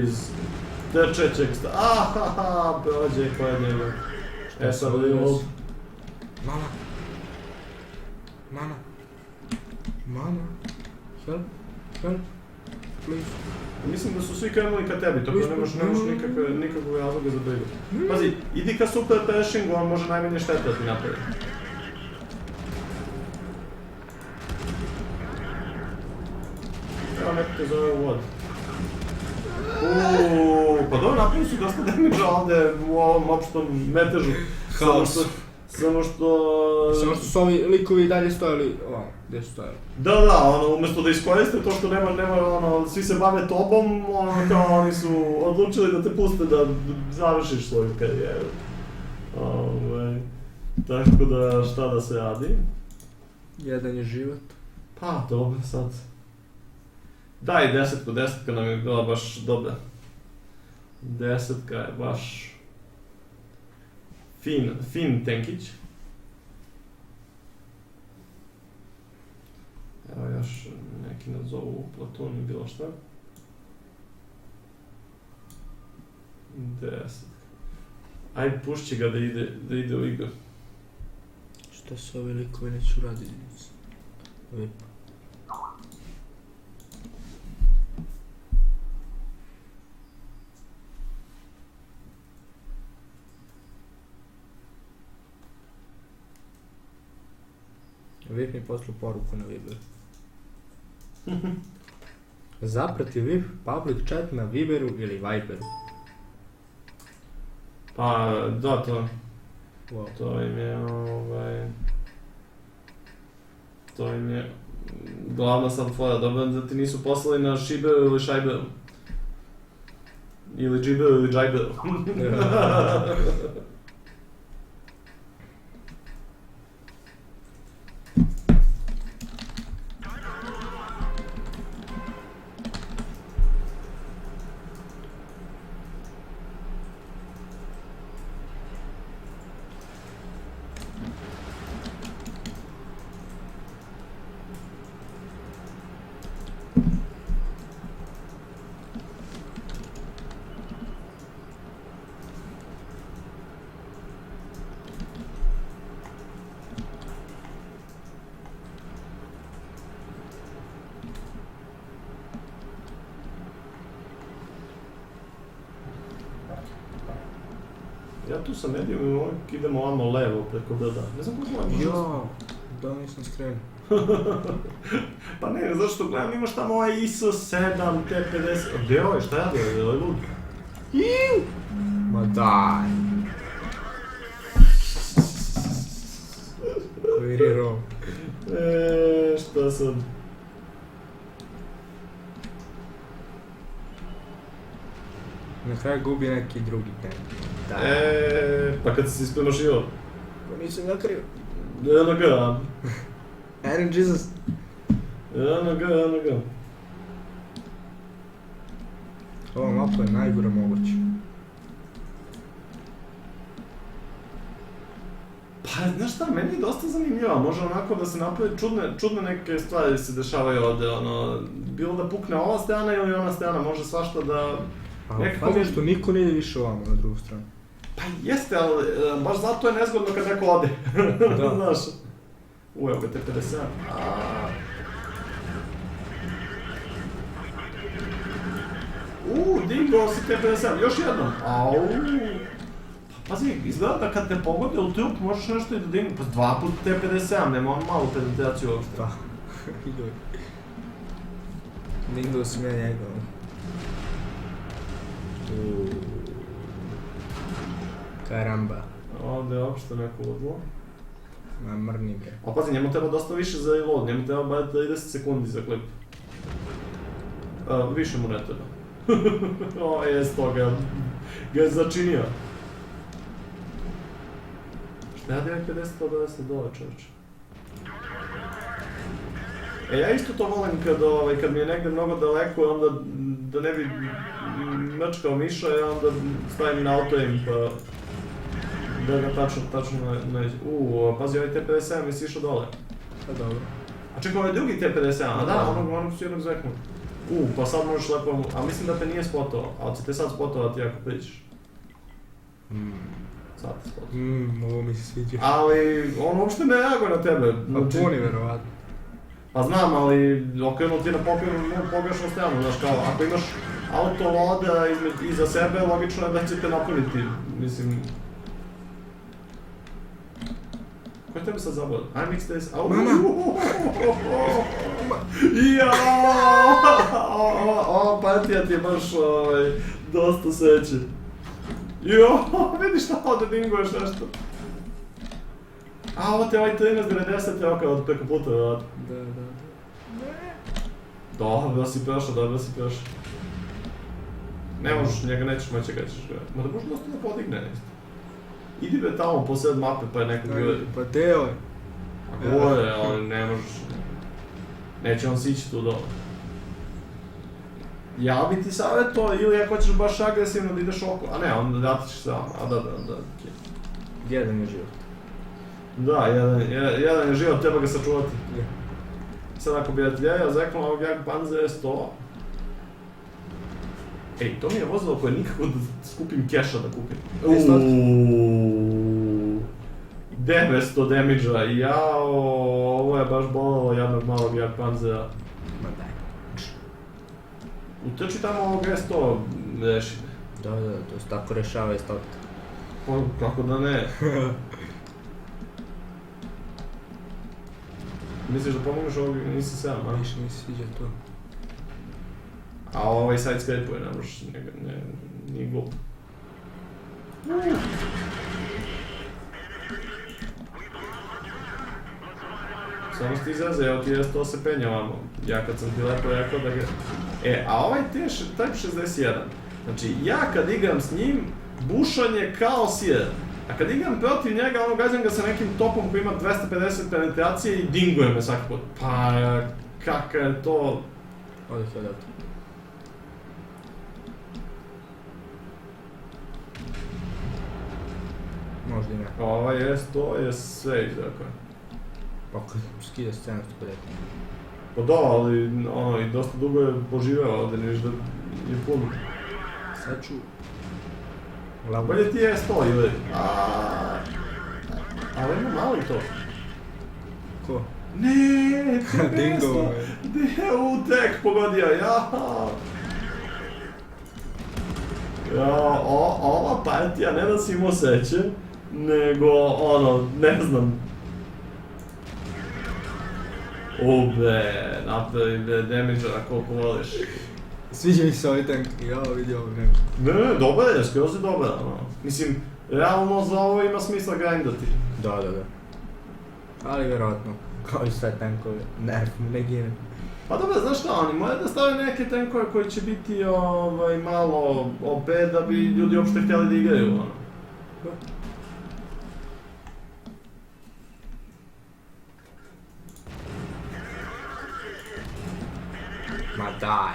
Iz trčećeg prođe koja njega. Sad reload. Mama. Help, please. Mislim da su svi krenuli ka tebi, tako da nemaš nikakvog razloga za brigu. Pazi, idi ka super pashingu, on može najmanje štete da ti napravi. Evo neko te zove u vodu. Pa dobro, napravili su dosta damage ovdje u ovom opštom metežu. Haos. Samo što su ovi likovi i dalje stojali ovamo, gdje su stojali. Da, umjesto da iskoriste to što nema, svi se bave tobom, kao oni su odlučili da te puste da završiš svoju karijeru. Tako da, šta da se radi? Jedan je život. Pa, dobro sad. Daj desetka nam je bila baš dobra. Desetka je baš... fin tankić. Evo još neki nas zovu u platonu i bilo šta. 10. Ajde pušći ga da ide u igru. Šta se ovi likovi neću raditi? VIP mi poslao poruku na Viberu. Zaprati VIP public chat na Viberu ili Viberu. Pa, da, Wow. to im je, to im je glavna sad fora, dobro da ti nisu poslali na Shibeu ili Shaibeu. Ili Džibeu ili Džajbeu. Ja tu sam medium i ovak idemo ovamo levo preko brda. Ne znam koliko vam možda... Jo, da nisam skrenuo. Pa ne, zašto gledam imaš tamo ovaj ISO 7, T50... Gdje je ovaj, šta ja gledam, je ovaj lud? Ma daj. Koji riro. Šta sad? Na kraju gubi neki drugi tank. Da. Pa kad si se ispremašio? Pa nisam ga krio. Eno ga. Aaron Jesus. Eno ga. Ova mapa je najgora moguća. Pa, znaš šta, meni je dosta zanimljiva, može onako da se napravi čudne neke stvari se dešavaju ovde, ono, bilo da pukne ova strana ili ona strana, može svašta da... Pa što niko ne ide više ovamo na drugu stranu. Pa jeste, ali baš zato je nezgodno kad neko ode, znaš. Evo ga T50. Digao si T50, još jednom. Pazi, izgleda da kad te pogode u trup možeš nešto i da dignu, pa 2 puta T57, nema on malu penetraciju uopšte. Pa, idoj. Dignuo si meni njega. Karamba. Ovdje je uopšte neko odlo. Ma mrni bre. A pazi, njemu treba dosta više za reload, njemu treba bar 30 sekundi za klip. Više mu ne treba. Jes to ga je začinio. Šta ja direkt 50-190 dola, čovječe? Ja isto to volim kad mi je negdje mnogo daleko, onda da ne bi mrčkao miša, ja onda stavim na auto-aim pa da ga tačno nađe. Pazi, ovaj T57 mi si išao dole. Pa dobro. A čekaj, ovaj drugi T57, a da, onog su jednog zveknu. Pa sad možeš lepo, a mislim da te nije spotovao, ali će te sad spotovati ako pričaš. Sad te spotovao. Ovo mi se sviđa. Ali, on uopšte ne reaguje na tebe. Pa puni verovatno. Pa znam, ali okrenuo ti na pogrešnu stranu, znaš kao, ako imaš auto loada iza sebe, logično je da će te napuniti, mislim... Ko je tebe sad zabavio? IMX days... Ova partija ti je baš dosta sreće. Vidiš šta ovdje dinguješ nešto. Ovo te ovaj 13.90 je okao od preko puta, vjerojatno. Da. Dobro si prošao. Ne možeš, njega nećeš moći ga ćeš ga. Ma da možeš dosta da podigne isto. Idi be tamo po sred mape pa je nekog gledati. Pa deo je. Gore, ali ne možeš. Neće on sići tu dole. Ja bi ti savjetovao ili ako hoćeš baš agresivno da ideš oko, a ne, onda dati ćeš sam, a da, okej. Jedan je život. Da, jedan je život, treba ga sačuvati. Sad ako bi artiljerija zekla ovog Jagdpanzera je 100. Ej, to mi je vozilo koje nikako da skupim keša da kupim. 900 damage-a, jao, ovo je baš bolelo jednog malog Jagdpanzera. Ma daj. Utrči tamo ovog S100 reši. Da, to se tako rešava iz toga. Kako da ne? Misliš da pomogneš ovog nisi sam, a? Više mi se sviđa to. A ovaj side scrape-uje, ne možeš, nije glup. Samo si ti zazeo, ti je to se penja ovamo. Ja kad sam ti lepo rekao da ga... a ovaj Type 61, znači ja kad igram s njim, bušanje kao sjer. A kad igram protiv njega, gađam ga sa nekim topom koji ima 250 penetracije i dinguje me svaki put. Pa, kakav je to... Ode se odavde. Možda i ne. Ovaj to je sve izrekao. Pa kad skida 750. Pa da, ali i dosta dugo je poživeo ovdje, ne viš da je puno. Sad ću... Bolje ti je 100 ili... Ali ima mali to. Ko? Ne, ti je Dingo. 100. Gdje je tek pogodio, ova partija ne da si imao sreće, nego ne znam. Napravi damage-a koliko voliš. Sviđa mi se ovaj tank, vidio ovo nema. Ne, dobar je, skroz je dobar, Mislim, realno za ovo ima smisla grindati. Da. Ali vjerojatno, kao i sve tankove, ne gine. Pa dobro, znaš šta, oni moraju da stave neke tankove koji će biti malo OP da bi ljudi uopšte htjeli da igraju, Ma daj!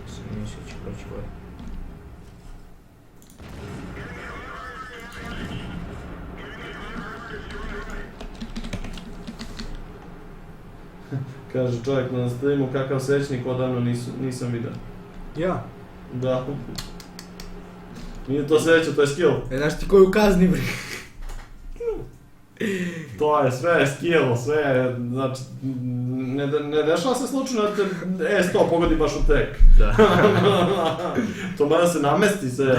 Sam mislio će proći bolje. Kaže čovjek na streamu kakav srećnik odavno nisam vidio. Ja? Da. Nije to sreća, to je skill. Znaš ti koju kazni bre? To je sve skill, sve, znači, ne dešava se slučajno da te E100 pogodi baš u tek. Da. To mora se namesti sve.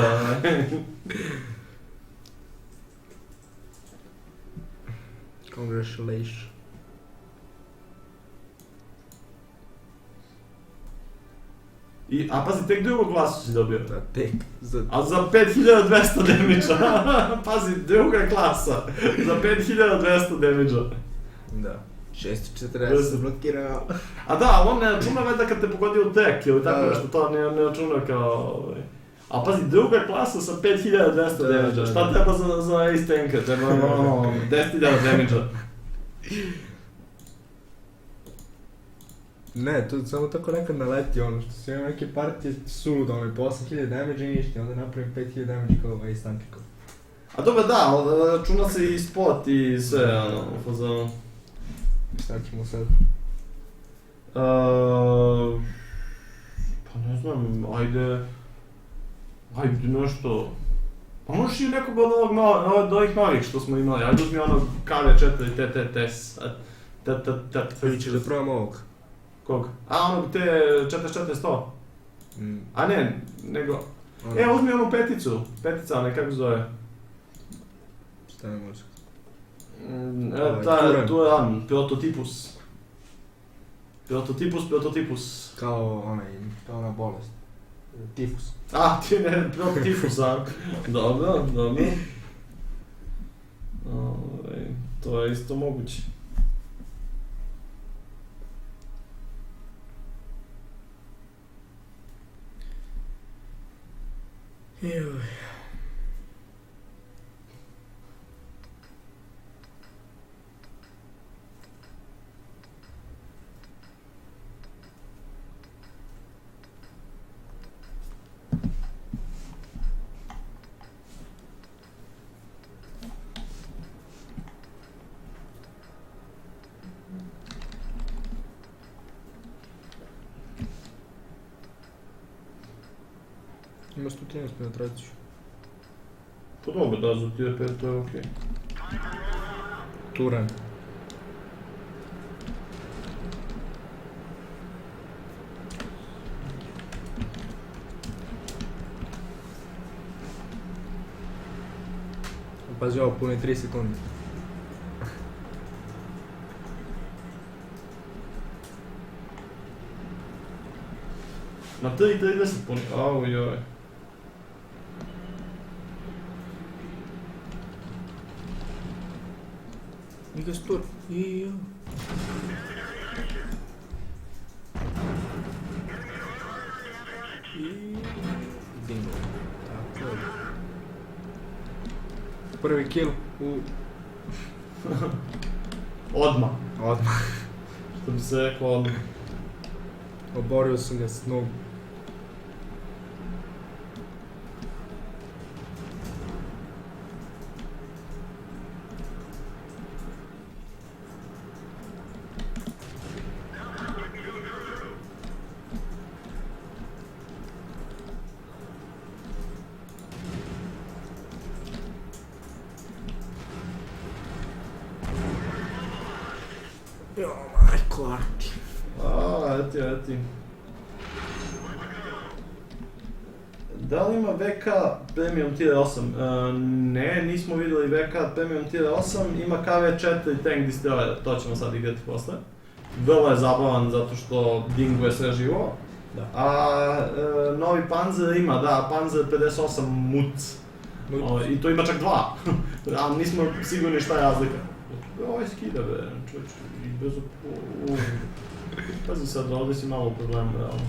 Congratulations. A pazi, tek drugu klasu si dobio. Da, tek. A za 5200 damage-a. Pazi, druga klasa. Za 5200 damage-a. Da. 640 blokirao. A da, on ne računa valjda kad te pogodi u tek ili tako nešto, to ne računa kao... A pazi, druga klasa sa 5200 damage-a. Šta treba za ace tanka? Treba 10.000 damage-a. Ne, to samo tako nekad naleti što si imam neke partije suludo, po 8000 damage i ništa, onda napravim 5000 damage kao ace tankiko. A dobro da, računa se i spot i sve, u fazonu. Šta ćemo sad? Pa ne znam, ajde nešto... Pa možeš i nekog od ovih novih što smo imali, ajde uzmi KV4 TTTS. Ili ćeš da probam ovog? Kog? Onog T44-100? A ne, nego... Uzmi onu peticu, petica, kako se zove? Šta ne može? Turan, prototipus. Prototipus. Kao ona bolest. Tifus. Ti ne, prototipus, Dobro. To je isto moguće. Joj. Ima 113 penetraciju. Pa dobro, da, za tier 5 to je okej. Turan. Pazi ovo, puni 3 sekundi. Na 3.30 puni, joj. ga stur. I... Bingo. Tako je. Prvi kill u... Odmah. Odmah. Što bi se rekao odmah. Oborio sam ga s nogu. Jo, majko, Arti. Eti. Da li ima VK Premium Tier 8? Ne, nismo vidjeli VK Premium Tier 8, ima KV4 Tank Destroyer, to ćemo sad igrati posle. Vrlo je zabavan zato što dinguje sve živo. Da. A novi Panzer ima, da, Panzer 58 MUC. I to ima čak dva, a nismo sigurni šta je razlika. Ovo je skida bre, čovječ, i bez pazi sad, ovdje si malo u problemu, realno.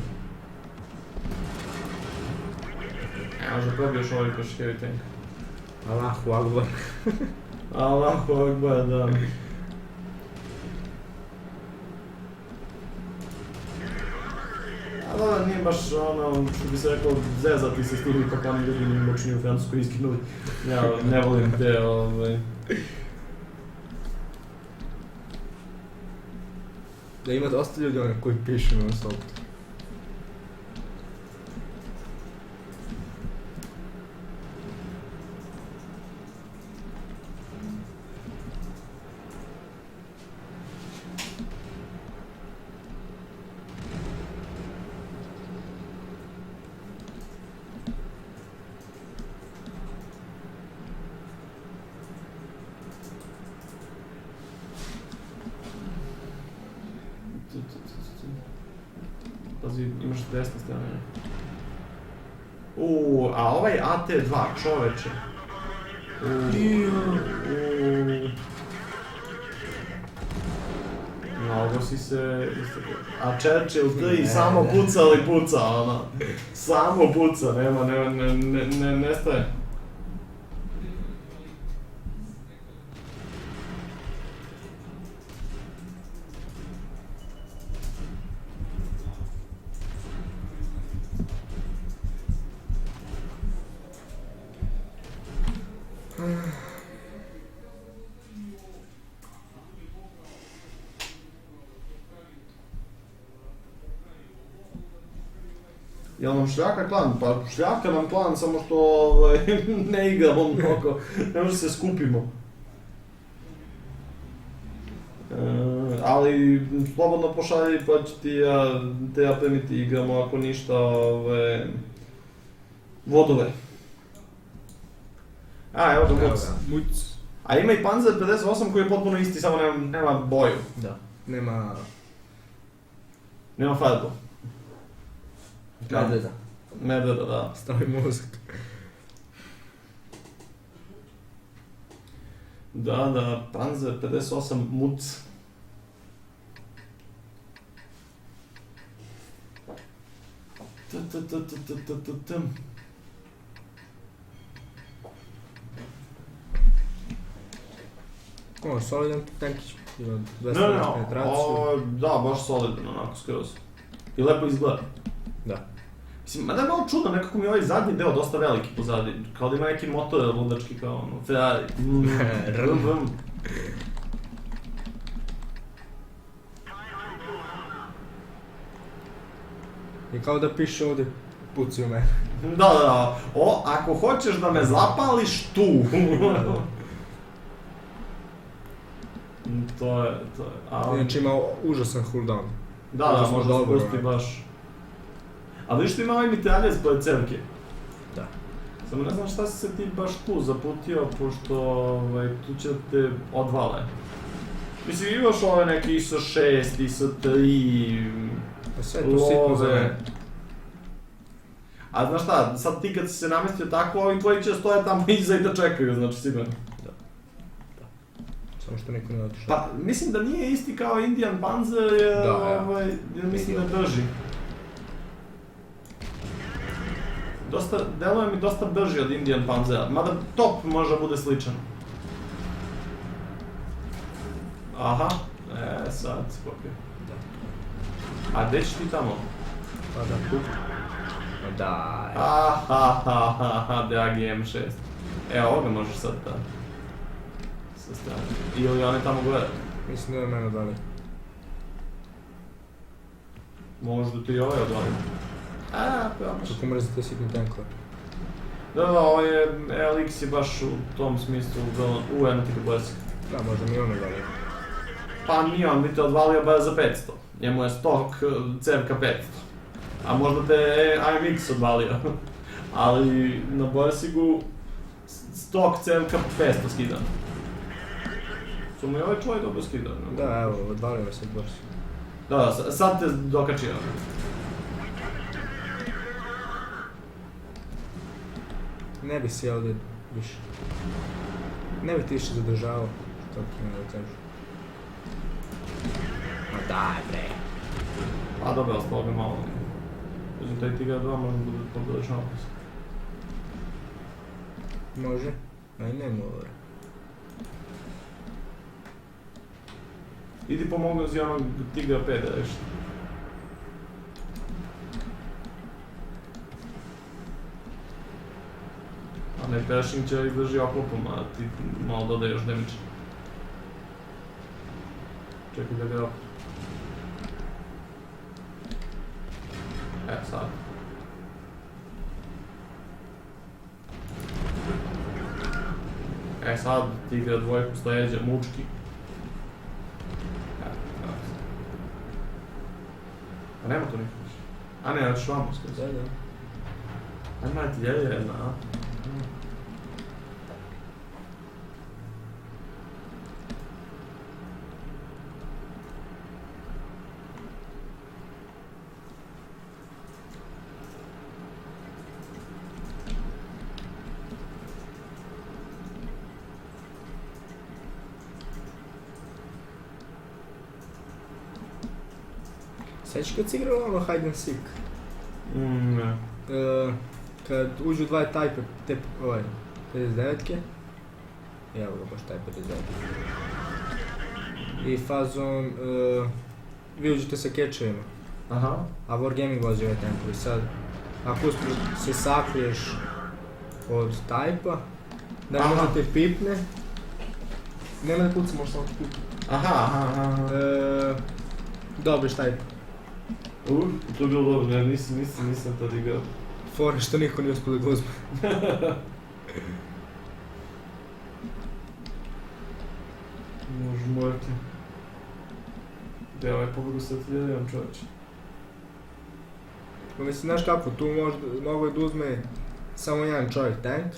Možda probiješ ovaj kroz heavy tank. Allahu Akbar. Allahu Akbar, da. A dobro, nije baš ono, što bi se rekao, zezati se s tim kako oni ljudi mi moćni u Francusku iskinuli. Ja ne volim te, Da ima dosta ljudi koji pišu na stop. Pazi, imaš s desne strane. A ovaj AT2, čoveče. Mnogo si se... A Churchill 3 samo puca ali puca, ono. Samo puca, nestaje. Jel nam šljaka klan? Pa šljaka nam klan, samo što ne igramo mnogo, ne može se skupimo. Ali slobodno pošalji pa ću ti ja primiti igramo ako ništa vodove. A evo ga Muc. A ima i Panzer 58 koji je potpuno isti, samo nema boju. Da, nema... Nema farbu. Medveda. Medveda, da. Stavi mozak. Da, Panzer 58 MUC. Solidan tankić, ima 200 penetraciju. Da, baš solidan, onako skroz. I lepo izgleda. Da. Mislim, mada je malo čudno, nekako mi je ovaj zadnji deo dosta veliki pozadi, kao da ima neki motor ludački kao ono, Ferrari. I kao da piše ovdje, puci u mene. Da, ako hoćeš da me zapališ, tu. To je. Inače ima užasan cooldown. Da, možda spusti baš. A vidiš tu ima ovaj mitraljez pored cevke. Da. Samo ne znam šta si se ti baš tu zaputio, pošto tu će te odvale. Mislim, imaš ove neke ISO 6, ISO 3, pa sve tu sitno za mene. A znaš šta, sad ti kad si se namestio tako, ovi tvoji će stoje tamo iza i da čekaju, znači sigurno. Da. Samo što niko ne otišao. Pa, mislim da nije isti kao Indian Panzer, jer, Da, jer mislim da je brži. Deluje mi dosta brži od Indian Panzera, mada top možda bude sličan. Aha, sad skopio. Da. A gdje ćeš ti tamo? Pa da, tu. Pa daj. Ahahaha, dragi M6. Evo, ovoga možeš sad da... sa strane. Ili one tamo gore. Mislim da je mene dali. Možda ti i ovaj odvalim. Promaš. Kako mrzite sitni tankove. Da, ovo je, LX je baš u tom smislu ujedno ti blesik. Da, možda mi ono dali. Pa nije, on bi te odvalio bar za 500. Njemu je stok cevka 500. A možda te AMX odvalio. Ali na Borsigu stok cevka 500 skidan. Su mu i ovaj čovjek dobro skidan. Da, evo, odvalio me sad Borsi. Da, sad te dokačio. Ne bi se ovdje više. Ne bi ti više zadržavao. Što ti ne da kažu. Ma daj bre. A dobro, ali spao ga malo. Uzim taj Tigra 2 možda bude pobrać napis. Može. Aj ne mora. Idi pomozi onog Tigra 5 da reši. A ne, Pershing će ih drži oklopom, a ti malo dodaj još damage. Čekaj da ga oklop. Sad. Sad Tigra dvojku s leđa, mučki. A nema to nikog više. A ne, hoćeš vamo skroz. Da. Ajmo artiljerija jedna, a? Sjećaš kad si igrao ono hide and seek? Ne. Kad uđu dva tajpe, te 59-ke. Evo ga baš taj 59. I fazon, vi uđete sa kečevima. Aha. A Wargaming vozi ovaj tempo i sad, ako uspiješ se sakriješ od tajpa, da ne može te pipne, nema da kuca, možeš samo te pipne. Aha. Dobiš tajp. To je bilo dobro, ja nisam tad igrao. Fore što niko nije uspio da ga uzme. Može morati. Da, ovaj pobogu sa artiljerijom čovječe. Pa mislim, znaš kako, tu mogu je da uzme samo jedan čovjek tank.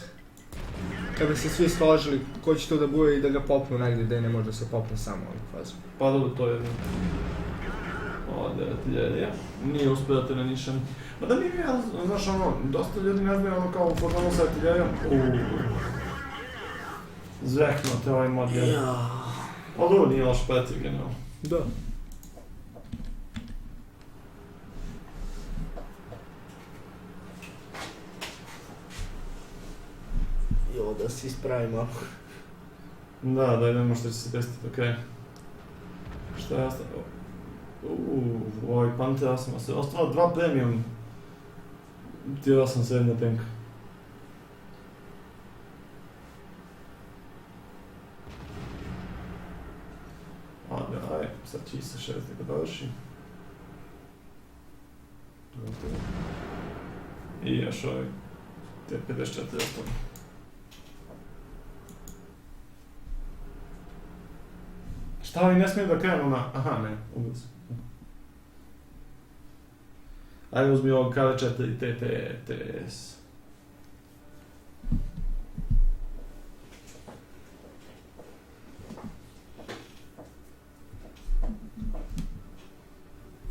Kad bi se svi složili ko će to da bude i da ga popnu negdje gdje ne može da se popne samo ovu fazu. Pa dobro, to je jedno. Ovdje je artiljerija. Nije uspio da te nanišem. Ma da nije ja, znaš ono, dosta ljudi ne znaju ono kao u fotonu sa artiljerijom. Zvekno te ovaj mod je. Ali ovo nije loš pretiv generalno. Da. Jo, da se ispravimo. Da idemo što će se desiti, okej. Šta je ostalo? Ovaj Panther 8 se ostalo 2 premium Tier 8 srednja tanka. Aj, sad će i sa 6 da dovrši. I još ovaj T54 ostalo. Šta oni ne smiju da krenu na... Aha, ne, ubili su. Ajde uzmi ovog KV4 TTS.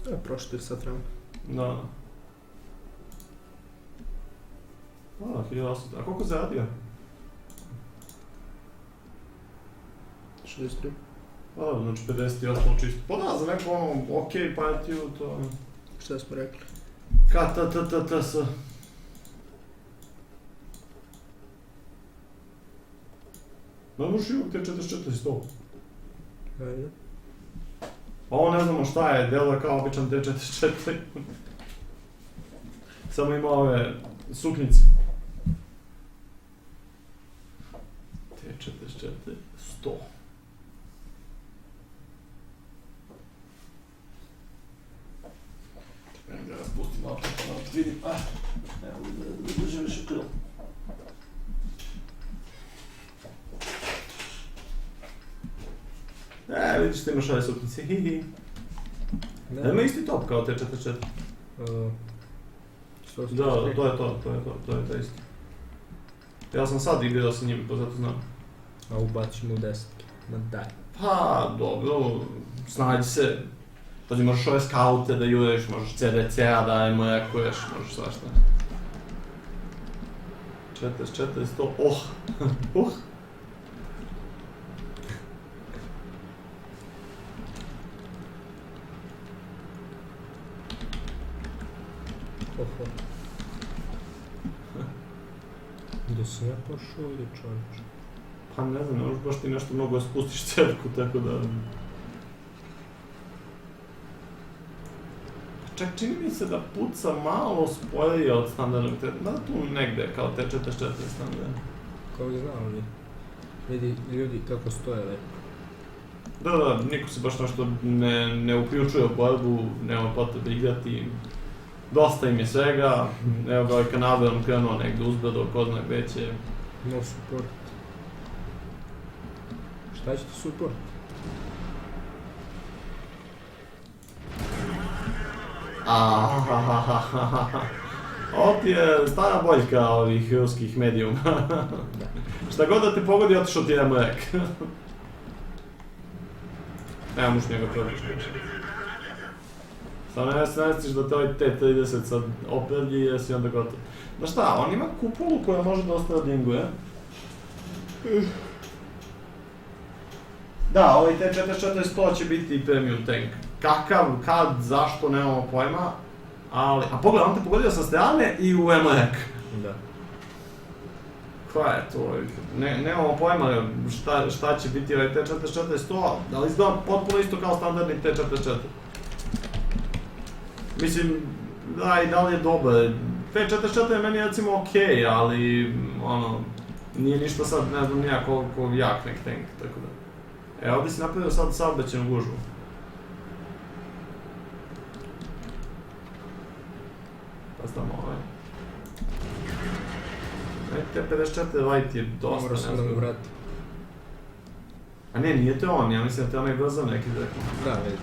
To je prošlo 4 sat vremena. Da. A, 1800. A koliko zaradio? 63. Pa da, znači 58 čisto. Pa da, za neku ono okej partiju to... Šta smo rekli? KTTTS. Ne možeš imati te 44 100. Ajde. Pa ovo ne znamo šta je, deluje kao običan T44. Samo ima ove suknjice. T44 100. Čekaj da spustim malo pa da vidim. Evo da držim više krilo. Vidiš ti imaš ove suknice, hihi. Da ima isti top kao T44. Da, to je to isto. Ja sam sad igrao sa njim, pa zato znam. A ubacimo u 10. Ma daj. Pa, dobro, snađi se. Pazi, možeš ove skaute da jureš, možeš CDC-a da emojekuješ, možeš svašta. 44, 100, Oho. Gdje si ja pošao ovdje čovječe? Pa ne znam, ne možeš baš ti nešto mnogo da spustiš cevku, tako da... Čak čini mi se da puca malo sporije od standardnog T44, tu negde kao T44 standard. Kao i znam li. Vidi ljudi kako stoje lepo. Da, niko se baš nešto ne uključuje u borbu, nema potrebe igrati. Dosta im je svega, evo ga ovaj Kanadijan krenuo negdje uzbrdo, ko zna gdje će. No support. Šta će ti support? Ovo ti je stara boljka ovih ruskih medijuma. Šta god da te pogodi, otišao ti je mlek. Evo muš njega probiš. Samo ne misliš da te ovaj T30 sad operlji i jesi onda gotov. Znaš šta, on ima kupolu koja može dosta da dinguje. Da, ovaj T44 100 će biti premium tank. Kakav, kad, zašto, nemamo pojma. Ali, a pogledaj, on te pogodio sa strane i u emlek. Da. Koja je to? Nemamo pojma šta će biti ovaj T44 100, ali izgleda potpuno isto kao standardni T44. Mislim, da, i da li je dobar. T44 je meni recimo okej, ali ono, nije ništa sad, ne znam nija koliko jak nek tank, tako da. Ovdje si napravio sad saobraćajnu gužvu. Pa znam ovaj. T54 light je dosta, Morao sam da mu vratim. A ne, nije to on, ja mislim da te onaj brzo neki rekao. Da, vidi.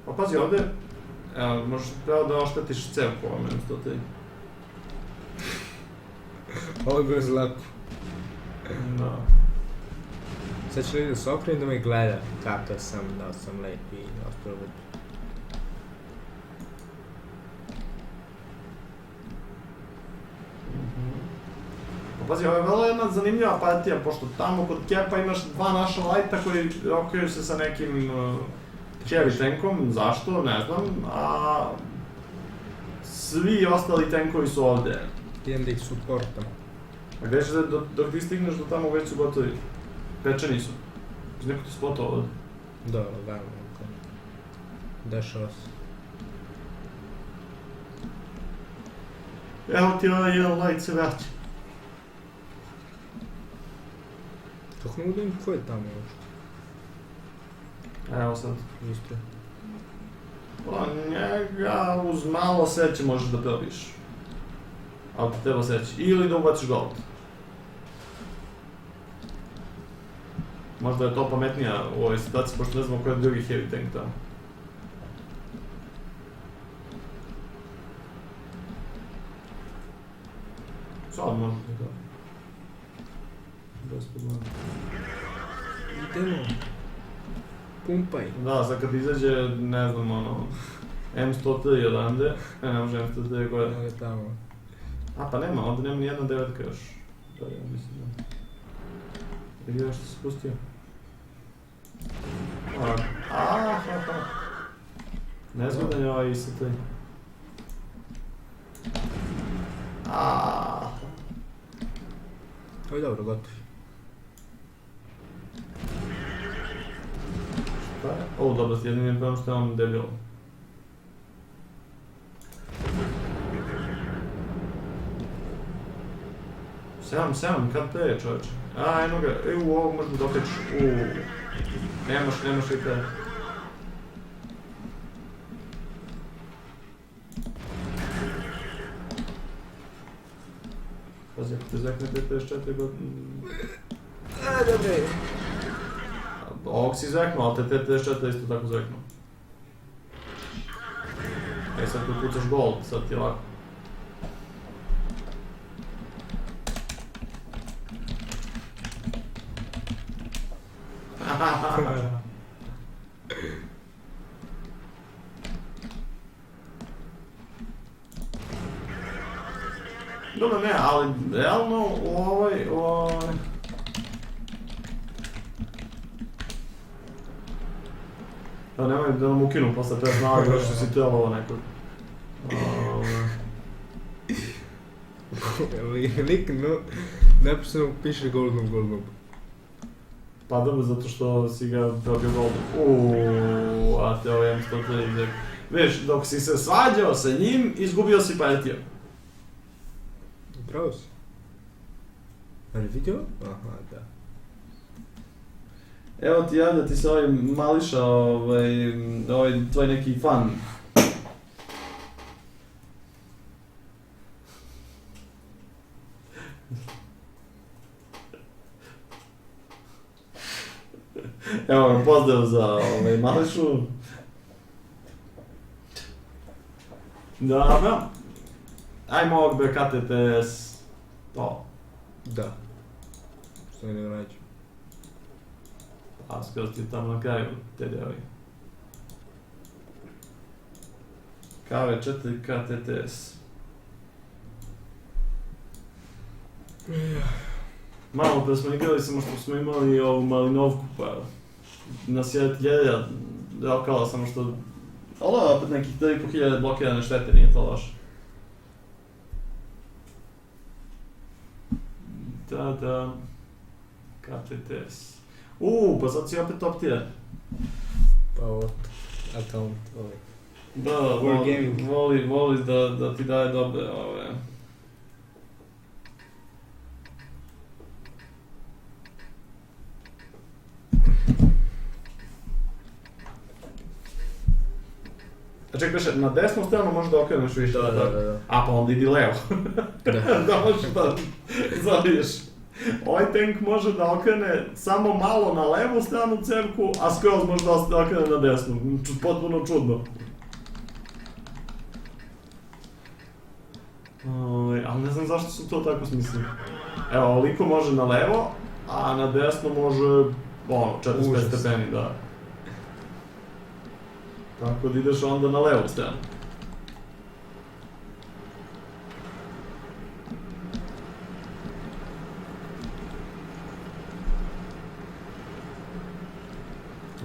Pa pazi ovdje, evo, možeš pravo da oštetiš cevku ovome, to ti. Ovo je bilo zlako. Da. Sad ću ljudi da se okrenim da me gleda kako sam, da sam lep i ostalo. Pa pazi, ovo je vrlo jedna zanimljiva partija, pošto tamo kod Kepa imaš dva naša lighta koji rokaju se sa nekim heavy tankom, zašto, ne znam, a svi ostali tankovi su ovdje. Idem da ih supportam. A gdje ćeš dok ti stigneš do tamo već su gotovi? Pečeni su. Neko ti spotao ovdje. Da, lagano. Dešava se. Evo ti ovaj jedan light se vraća. Kako ne budem ko je tamo uopšte? Evo sad. Isto. Pa njega uz malo sreće možeš da probiješ. Ali ti treba sreći. Ili da ubaciš gold. Možda je to pametnija u ovoj situaciji, pošto ne znamo koji je drugi heavy tank tamo. Sad možda ti to. Bez problema. Idemo. Pumpaj. Da, sad kad izađe, ne znam, ono... M103 odande, ne može M103 gore. Ovo je tamo. A pa nema, ovdje nema nijedna devetka još. Da, ja mislim da... Gdje je što se spustio? Aha. Nezgodan je ovaj IST. To je dobro, gotov. Šta je? O, dobro, jedini je problem što je on debil. Sedam, kad te je čovječe? Eno ga, ovog možda dokačiš. Nemaš i te. Pazi, ako te zekne 54 godine... Dobre. Ovog si zeknuo, ali te 54 isto tako zeknuo. Sad tu pucaš gold, sad ti je lako. Dobro, ne, ali realno Da nemoj da nam ukinu posle 5 nagrada što si telo ovo nekog. Lik neposljedno piše gold noob. Pa dobro, zato što si ga dobio goldom. A te ovo M103 izrek. Viš, dok si se svađao sa njim, izgubio si partiju. Upravo si. Ali vidio? Aha, da. Evo ti javlja ti se ovaj mališa, ovaj tvoj neki fan. Evo vam pozdrav za mališu. Dobro. Ajmo ovog BKTTS. To. Da. Što ne nego neću. A skoro ti tamo na kraju te djeli. KV4 KTTS. Malo pre smo igrali samo što smo imali ovu malinovku pa nas je Jerija rokala samo što... Ali ovo je opet nekih 3.500 blokirane štete, nije to loše. Da... KTTS. Pa sad si opet top tier. Pa ovo, account, ovaj. Da, voli da ti daje dobre ove... A ček, beše, na desnu stranu možeš da okreneš više, da. A pa onda idi levo. Da možeš da zabiješ. Ovaj tank može da okrene samo malo na levu stranu cerku, a skroz može da okrene na desnu. Potpuno čudno. Ali ne znam zašto su to tako smislili. Evo, ovoliko može na levo, a na desno može, 45 stepeni, da. Tako da ideš onda na levu stranu.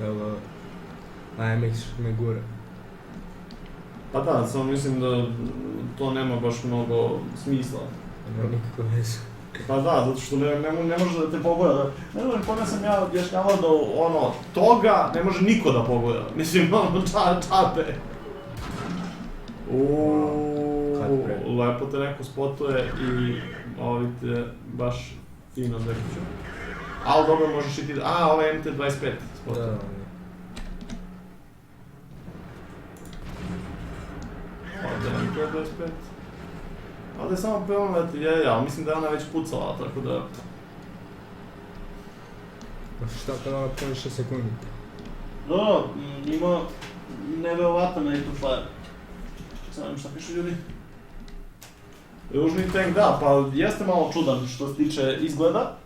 Evo, AMX me gura. Pa da, samo mislim da to nema baš mnogo smisla. Nema nikakve veze. Pa da, zato što ne može da te pogleda. Ne znam kome sam ja objašnjavao da toga ne može niko da pogleda. Mislim, čape. Lepo te neko spotuje i ovi te baš fino zekuću. Ali dobro možeš i ti da... ovo je MT25 spotuje. Da. Ovdje je MT25. Ovdje je samo preonovati Jerija, ali mislim da je ona već pucala, tako da... Šta kada ona puni 6 sekundi? Dobro, ima nevjerovatan rate of fire. Sad vam šta pišu ljudi? Ružni tank, da, pa jeste malo čudan što se tiče izgleda.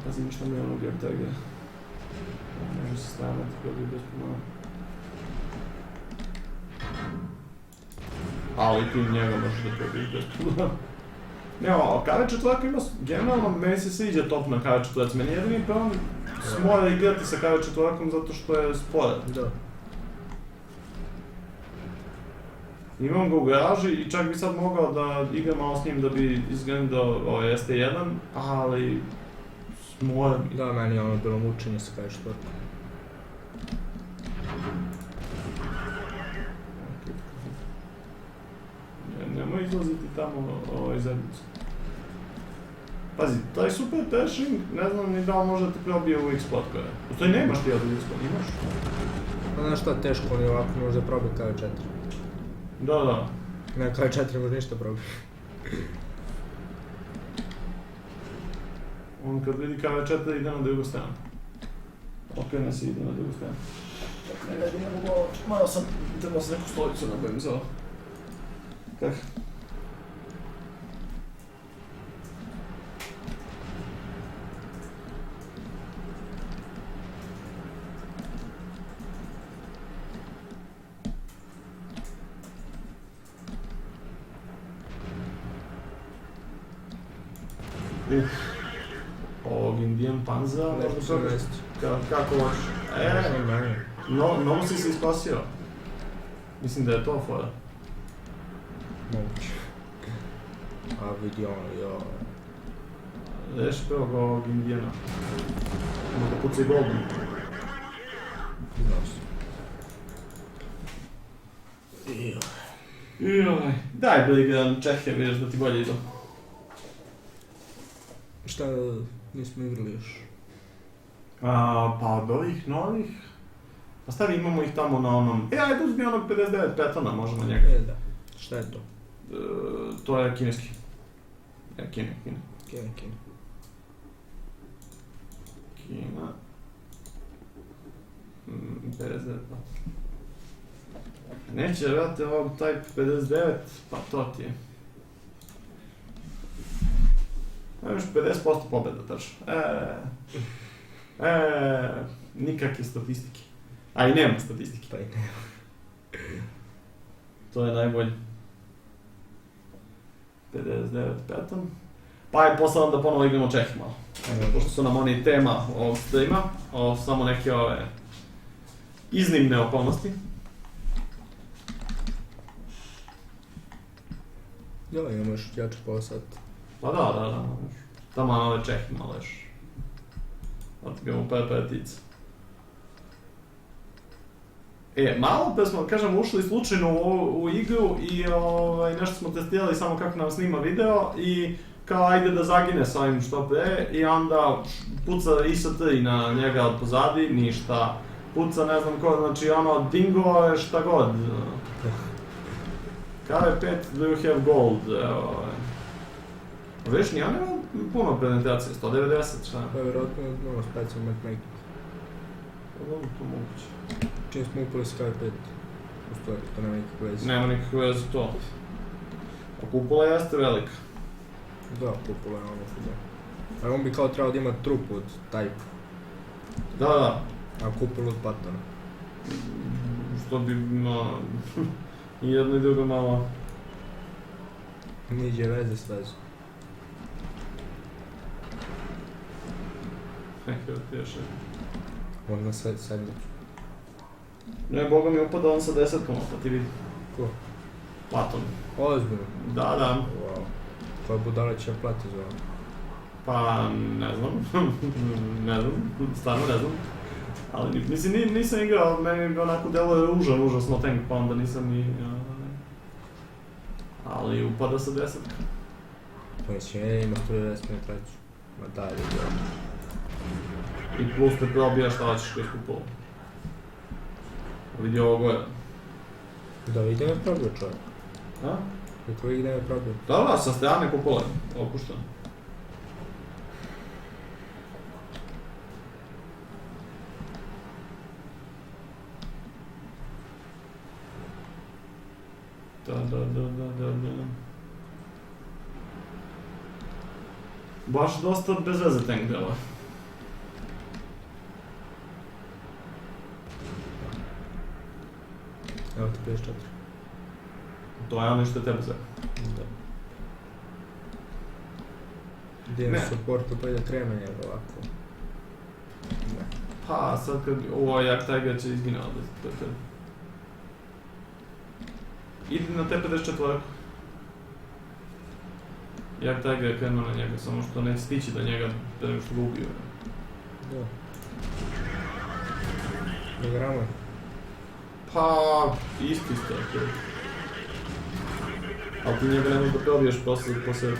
Pazim što mi je onog RTG. Može se stavljati koji bi bez pomala. ali ti njega možeš da pobiješ bez problema. Ne, o KV4 ima, generalno meni se sviđa top na KV4, meni jedini problem mora igrati sa KV4 zato što je sporan. Da. Imam ga u garaži i čak bi sad mogao da igram malo s njim da bi izgrindao ST1, ali mora mi. Da, meni je ono bilo mučenje sa KV4. Nemoj izlaziti tamo zajednicu. Pazi, taj super tashing, ne znam ni da li može da te probije u X-Spot koja je. U stvari nemaš ti od X-Spot, imaš? Pa znaš šta, teško on je ovako može da probije KV4. Da. Ne, KV4 ne može ništa probiti. On kad vidi KV4 ide na drugu stranu. Okrene se ide na drugu stranu. Čak ne gledam u glavu, malo sam trebao se neku stolicu nabavim za ovo. Kak? Ovog Indian Panza, Nešto se vesti. kako hoćeš? Mnogo si se ispasio. Mislim da je to fora. Moguće. A vidi ono, joj. Reši prvog ovog Indijana. Možda pucaj Golden. Znao sam. Joj. Daj bili jedan Čehe, vidiš da ti bolje idu. Šta nismo igrali još? Pa od ovih novih... Pa stavi imamo ih tamo na onom... ajde uzmi onog 59 Petona, možemo njega. Da. Šta je to? To je kineski. Kina. Kina. 59, pa. Neće, vrate, ovog Type 59, pa to ti je. Imaš 50% pobjeda, tačno. Nikakve statistike. A i nema statistike. Pa i nema. To je najbolje. 59 Peton. Pa je posao da ponovo igramo Čehi malo. Pošto su nam oni tema ovog streama, samo neke ove iznimne okolnosti. Ja, imamo još jače pola sata. Pa da. Tamo na ove Čehi malo još. Otgramo par partice. Malo pa smo, kažem, ušli slučajno u igru i nešto smo testirali samo kako nam snima video i kao ajde da zagine s ovim što pre i onda puca IS-3 na njega od pozadi, ništa. Puca ne znam ko, znači ono dingo je šta god. KV5, do you have gold? Viš, nije nema puno prezentacije, 190, šta? Pa vjerojatno imamo specijalno matchmaking. Pa dobro, to moguće. Čim smo upali s KV5, u stvari, to nema nikakve veze. Nema nikakve veze to. A kupola jeste velika. Da, kupola je ono što da. A on bi kao trebao da ima trup od Type. Da. A kupol od Pattona. Što bi, i jedno i drugo malo... Niđe veze s vezu. Evo ti još jedno. On na sedmicu. Ne, boga mi upada on sa 10 pa ti vidi. Ko? Patton. Ozbiljno? Da. Wow. Koja budala će plati za ovo? Pa, ne znam, stvarno ne znam. Ali, mislim, nisam igrao, meni onako deluje užasno tank, pa onda nisam ni... Ali upada sa 10. Pa mislim, ima 190 penetraciju. Ma daj, da. I plus te probija šta hoćeš kroz kupolu. Vidi ovo gore. Da, ide me probio čovjek. A? Kako ide me probio? Da, sa strane kupole, opušteno. Da. Baš dosta bez veze tank dela. Evo ti 54. To je ono što je tebe zove. Da. Gdje je Ne. supportu pa ide treme njega ovako. Ne. Pa, sad kad... Ovo, jak Tiger će izginao da te... Idi na T54. Jak Tiger je krenuo na njega, samo što neće stići do njega da nego što ga ubio. Da. Programa. Pa, isti ste, okej. Ali ti njega ne možeš da probiješ posle.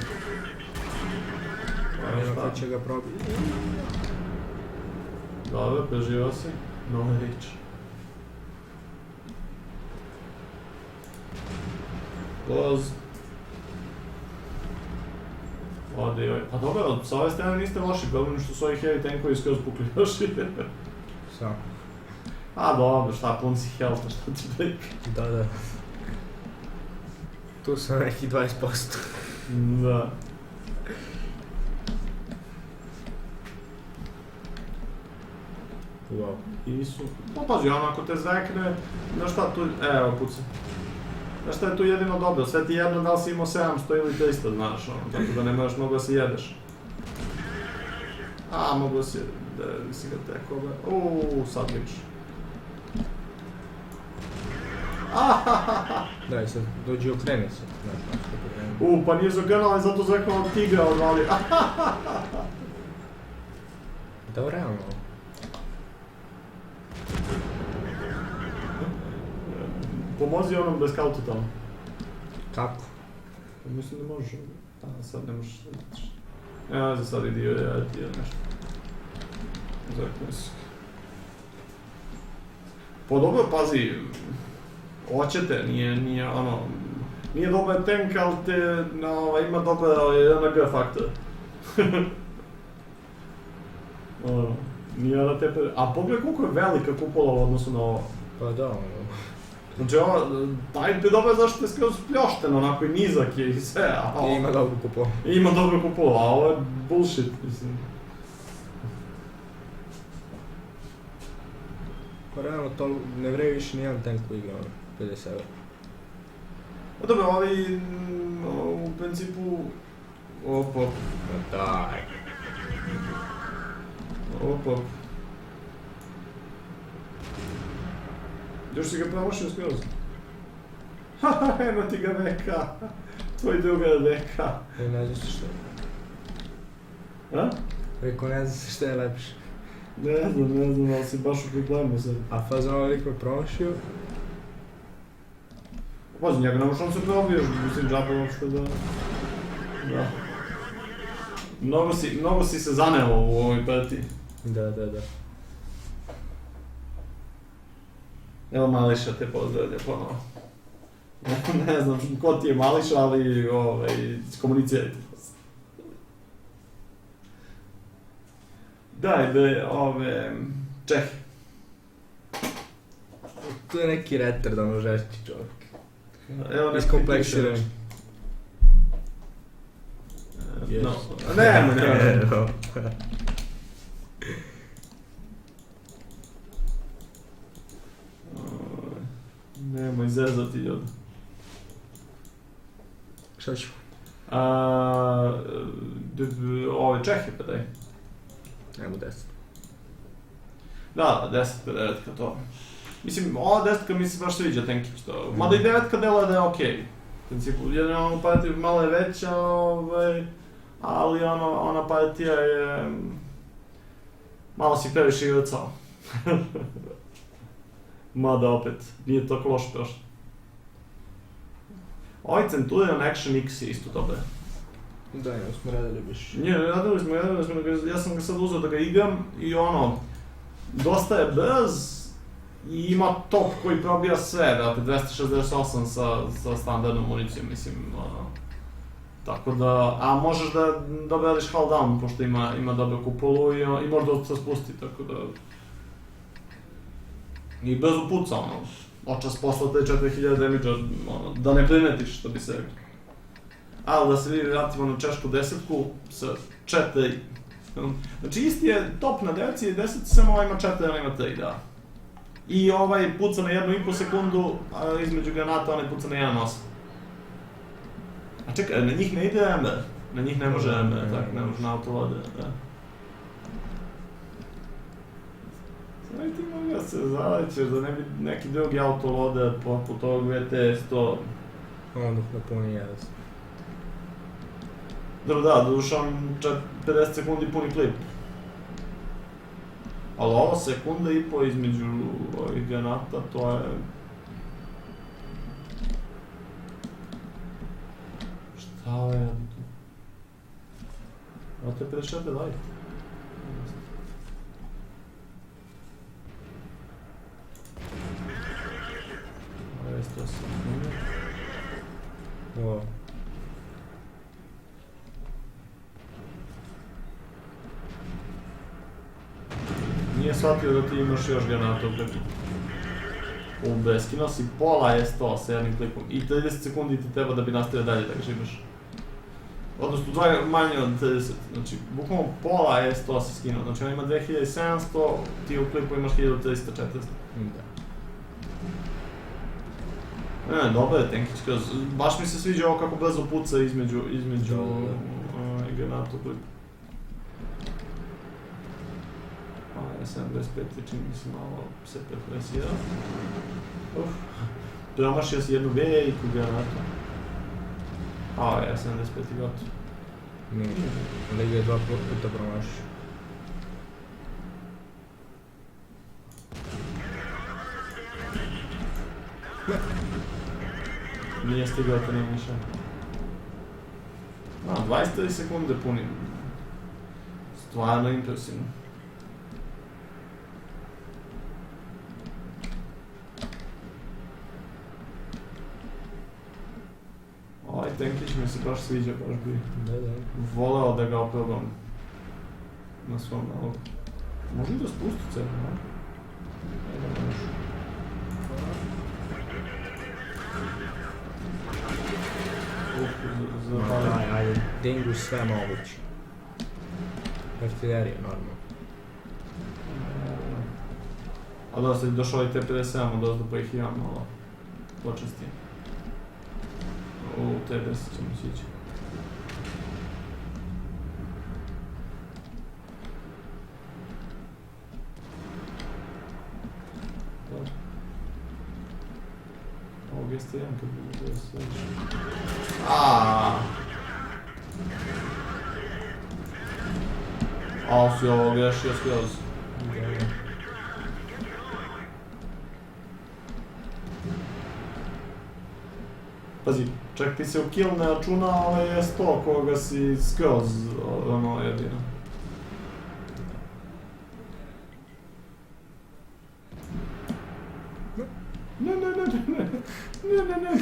Ono ko će ga probiti. Dobro, preživao si. No rič. Goz. Ode joj. Pa dobro, s ove strane niste loši, problem što su ovi heavy tankovi skroz pukli još. Samo. A dobro, šta, pun si healtha, šta ti brik. Da. Tu sam neki 20%. Da. Wow. Isu. Pa pazi, ono ako te zvekne, znaš šta tu, evo puca. Znaš šta je tu jedino dobro, sve ti jedno da li si imao 700 ili 300, znaš, ono, tako da ne moraš mnogo da si jedeš. A, mogu si, da si ga tekao, be. Sad vidiš. Daj sad, dođi okreni se. Znaš, kako pokreni. Pa nije zakrenula i zato zvekao tigra odvali. Da, realno. Pomozi onom bez kauta tamo. Kako? Mislim da možeš. A, sad ne možeš da vidiš. Ja, za sad idi raditi ili nešto. Zakon si. Pa dobro, pazi. Hoćete, nije ono... Nije dobar tank, ali te, ima dobar NG faktor. Nije da te... A pogledaj koliko je velika kupola u odnosu na ovo. Pa da, ono. Znači ovo, taj ti dobro zašto je skroz pljošten, onako i nizak je i sve, a ovo... Ima dobru kupo. Ima dobru kupolu, a ovo je bullshit, mislim. Pa realno to ne vredi više nijedan tank koji igra, 50 €. Pa dobro, ovi, u principu... Opa. Daj. Opa. Još si ga promašio skroz. Haha, eno ti ga veka. Tvoj druga je veka. Ne znaš što je. A? Rekao ne znaš šta je lepše. Ne znam, ali si baš u problemu sad. A fazon ovaj lik me promašio. Pazi, njega nemaš on se probiješ, mislim džapa uopšte da... Da. Mnogo si se zaneo u ovoj partiji. Da. Evo Mališa te pozdravlja ponovo. Ne znam ko ti je Mališa, ali komunicirajte. Daj, Čehi. Tu je neki retard, ono žešći čovjek. Evo Iskompleksiran. No, ne. Nemoj zezati ljudi. Šta ću? Ove Čehe pa daj. Nemo 10. Da, 10 9 to. Mislim, ova 10 mi se baš sviđa Tenkić to. Mada i 9 dela da je okej. U principu, jedna partija malo je veća, ali ona partija je... Malo si previše igracao. Mada opet, nije toliko loš prošlo. Ovaj Centurion Action X je isto dobar. Da, smo radili više. Nije, radili smo, ja sam ga sad uzeo da ga igram i dosta je brz i ima top koji probija sve, brate, 268 sa standardnom municijom, mislim, tako da, a možeš da radiš hull down, pošto ima dobru kupolu i možda se spusti, tako da... I brzo puca, očas posla te 4000 damage-a, da ne primetiš, što bi se rekao. Ali da se vratimo na češku desetku sa 4. Znači isti je top na 9 i 10, samo ovaj ima 4, ovaj ima 3, da. I ovaj puca na 1,5 sekundu, a između granata onaj puca na 1,8. A čekaj, na njih ne ide MR. Na njih ne može MR, tako ne može na autolode, da. Samo ti mogu da se zalećeš da ne bi neki drugi autolode poput ovog VT100. Onda da puni jedas. Dobro da, doduše on 50 sekundi puni klip. Ali ovo sekunda i po između ovih granata, to je... Šta je tu? Ovo te 54 light. Ovo je 100 sekundi. Wow. Nije shvatio da ti imaš još granata u klipu. Skinuo si pola S100 sa jednim klipom i 30 sekundi ti treba da bi nastavio dalje da ga živiš. Odnosno, dva manje od 30, znači, bukvalno pola S100 si skinuo, znači on ima 2700, ti u klipu imaš 1300-400. Da. Ne, dobro je Tenkić, baš mi se sviđa ovo kako brzo puca između granata u klipu. 75 čini mi se malo se prepresirao. Promašio si jednu veliku granatu. A, ja 75 i gotovo. Nije, onda ide 2 puta promašio. Nije stigao te ne miša. 23 sekunde punim. Stvarno impresivno. Ovaj Tenkić mi se baš sviđa, baš bi voleo da ga oprobam na svom nalogu. Može da spusti cenu, ne? Ajde, može. Ajde, dingu sve moguće. Artiljerija, normalno. A da, sad je došao i T57 od ozdo pa ih imam malo počestim. U T10 ćemo sići. Ovog jeste jedan kad bi bilo sveći. Ali si ovo grešio skroz. Pazi, čak ti se u kill ne računa ovaj S100 koga si skroz ono jedino.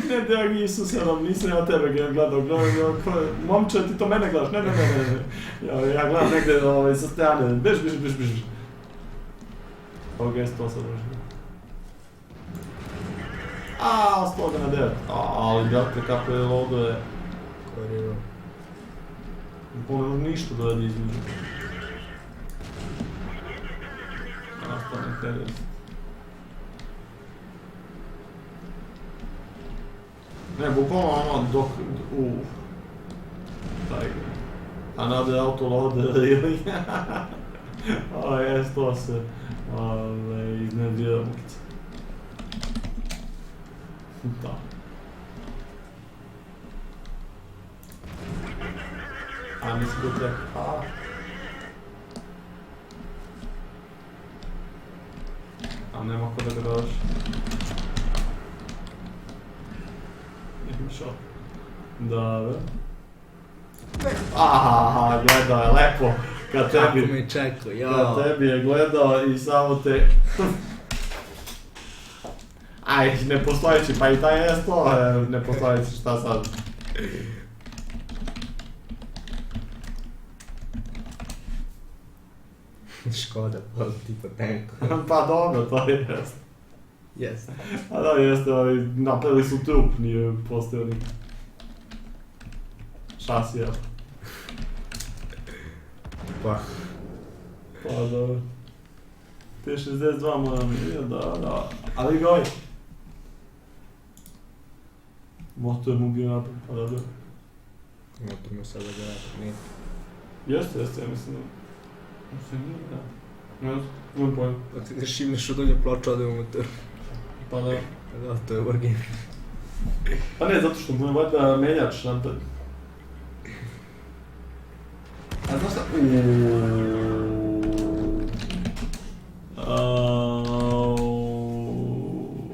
Ne, dragi Isuse, nisam ja tebe gledao, momče, ti to mene gledaš, ne, ja gledam negdje sa strane, bež. Ovog S100 sad možda. Ostalo ga na 9. Ali brate, kako je lodo je... Korivo. Bukvalno ništa da radi između. Ostane Heres. Ne, bukvalno ono dok... Taj ga. Another auto loader, really? S100 se... iznedvira mukica. Da. Mislim da treba... nema ko da ga dođe. Idem šao. Da. Gledao je lepo. Kad tebi... Kako mi čekao, jao. Kad tebi je gledao i samo te... nepostojeći, pa i taj S100 nepostojeći, šta sad? Škoda, tipa tanko. Pa dobro, to je jest. Jeste. A da, jeste, napravili su trup, nije postao nikad. Šasija. Pa. Pa dobro. T62 moram vidjeti, da. Ali ga ovaj. Motor mu bio napad, pa dobro. Motor mi sada gleda, nije. Jeste, ja mislim da... Mislim nije, da. Ne znam, nemam pojma. Pa ti da šimneš od ovdje ploča ode u motor. Pa da. Da, to je Wargaming. Pa ne, zato što mu je valjda menjač na to. A znaš šta?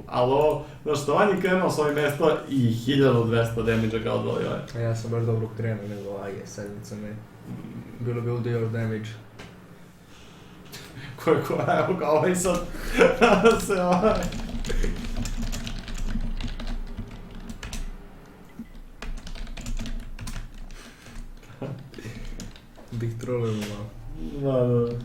Alo, znaš što, on je krenuo s ovim mjesto i 1200 damage-a ga odvalio. A ja sam baš dobro krenuo, nego je sedmica me. Bilo bi ovdje još damage. Ko, evo ga ovaj sad se ovaj... Da ih trolujemo malo. Da.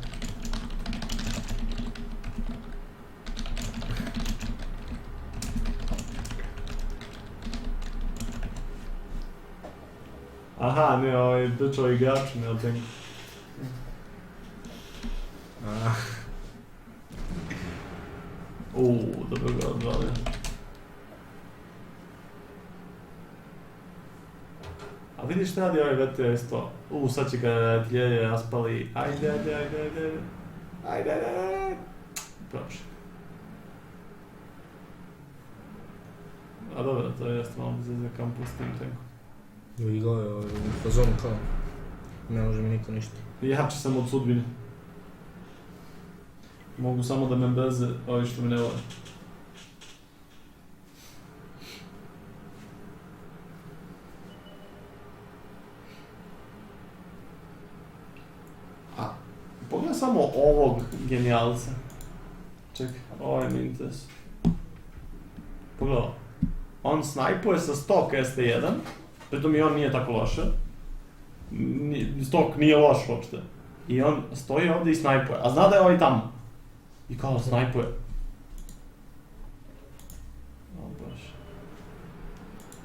Aha, ne, ovaj dečo igrač, ne od tenka. Dobro ga odvalio. A vidiš šta radi ovaj VT isto? Sad će ga dljeje raspali. Ajde. Prošli. A dobro, to je malo za kampu s tim tenkom. Igao je u fazonu kao. Ne može mi niko ništa. Jači sam od sudbine. Mogu samo da me beze ovi što mi ne vole. Pogledaj samo ovog genijalca. Čekaj, ovo je mi interes. Pogledaj. On snajpuje sa stok ST1, pritom i on nije tako loše. Stok nije loš uopšte. I on stoji ovdje i snajpuje, a zna da je ovaj tamo. I kao snajpuje. O bože.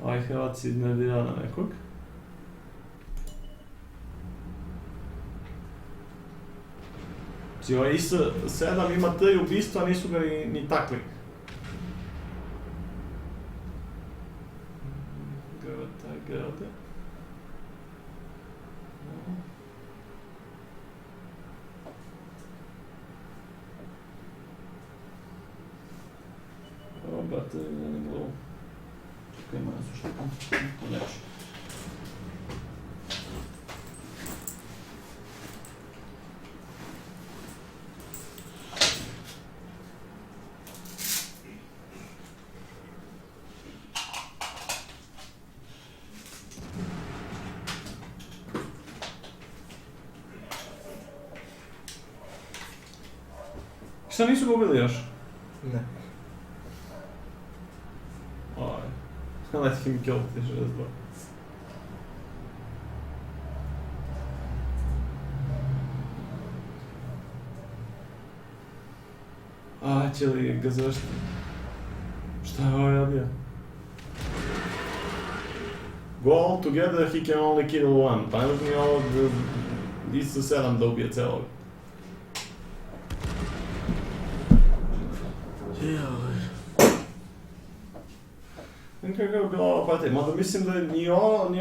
Ovaj Hrvac ne dira na nekog. Znači ovaj IS-7 ima 3 ubistva, nisu ga ni takli. Grade. Ovo baterija ne bilo. Čekaj, ima nas ušlikom. To neće. Šta nisu ga ubili još? Ne. Let him kill ti 62. Će li ga završiti? Šta je ovo radio? Go all together, he can only kill one. Pa ne može mi ovo IS-7 da ubije celog. Kako je bila ova partija, mada mislim da ni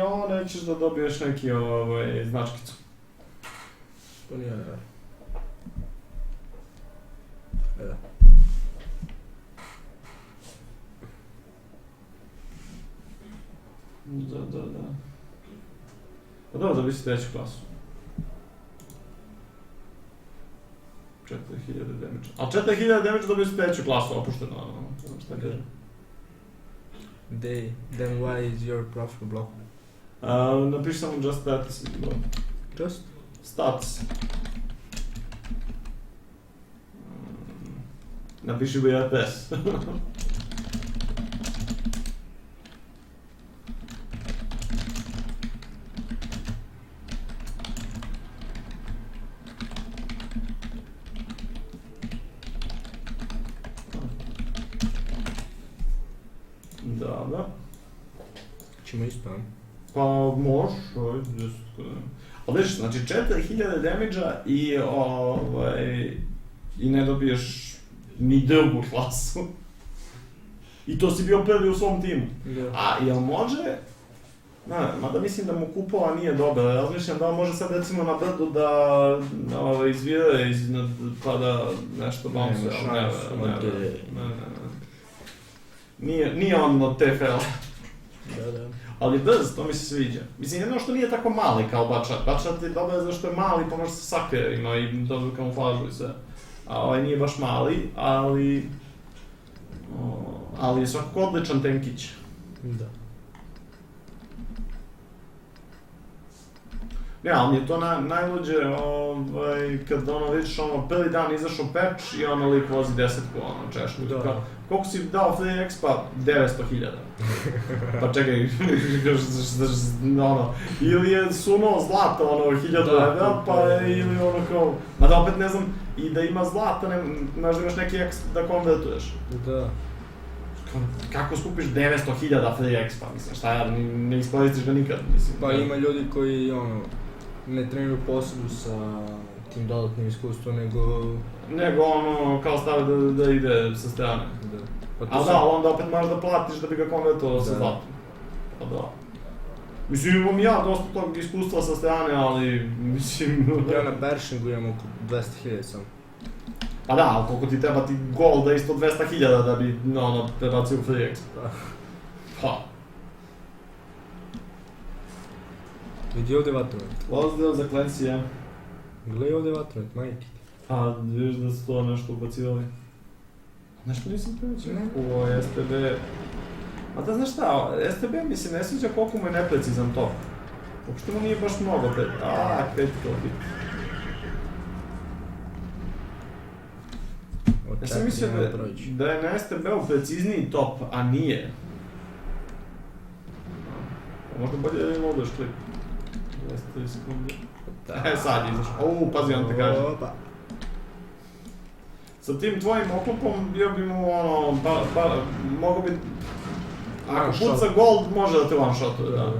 ovo nećeš da dobiješ neki značkicu. To nije ne. Da. Da. Pa dobro, dobiti treću klasu. 4000 damage. Ali 4000 damage dobiješ treću klasu, opušteno, ne znam šta kažem. Then why is your profile blocked? Napiši samo just stats. Just? Stats. Napiši VRPS. Da. Ćemo isto, a? Pa možeš, ali vidiš, znači 4000 damage-a i ne dobiješ ni drugu klasu. I to si bio prvi u svom timu. Da. A jel može Mada mislim da mu kupova nije dobra, razmišljam da on može sad recimo na brdu da izvire pa da nešto bouncuje, ali ne. Nije on od te fele. Da. Ali brz, to mi se sviđa. Mislim, jedno što nije tako mali kao Bačat. Bačat je dobar zato što je mali pa može se sakrije, ima i dobru kamuflažu i sve. A ovaj nije baš mali, ali je svakako odličan tenkić. Da. Ja, ali mi je to najluđe, kad vidiš prvi dan izašao patch i lik vozi 10-ku, češku. Koliko si dao free expa? 900.000. Pa čekaj, ili je sunuo zlata, 1000 evra, pa ili kao... Mada opet ne znam, i da ima zlata, znaš da imaš neki exp da konvertuješ. Da. Kako skupiš 900.000 free expa, mislim, šta ja, ne iskoristiš ga nikad, mislim. Pa ima ljudi koji, ne treniraju posadu sa tim dodatnim iskustvom, nego kao stave da ide sa strane. Ali da, onda opet moraš da platiš da bi ga konvertovao sa zlatom. Pa da. Mislim, imam ja dosta tog iskustva sa strane, ali mislim... Ja na Bershingu imam oko 200.000 sam. Pa da, ali koliko ti treba ti gold da isto 200.000 da bi, prebacio u free exp. Pa. Vidi ovdje vatromet. Pozdrav za Clancy, ja. Gledaj ovdje vatromet, majke. A, vidiš da su to nešto ubacivali. Nešto nisam primećio. STB... A da znaš šta, STB mi se ne sviđa koliko mu je neprecizan to. Uopšte mu nije baš mnogo pred... critical hit. Ja sam mislio da je na STB-u precizniji top, a nije. Možda bolje da loadaš klip. 23 sekunde. Sad je izašao. Pazi, on te kaže. Sa tim tvojim oklopom bio bi mu mogo bi... Ako puca gold, može da te one shotuje, da.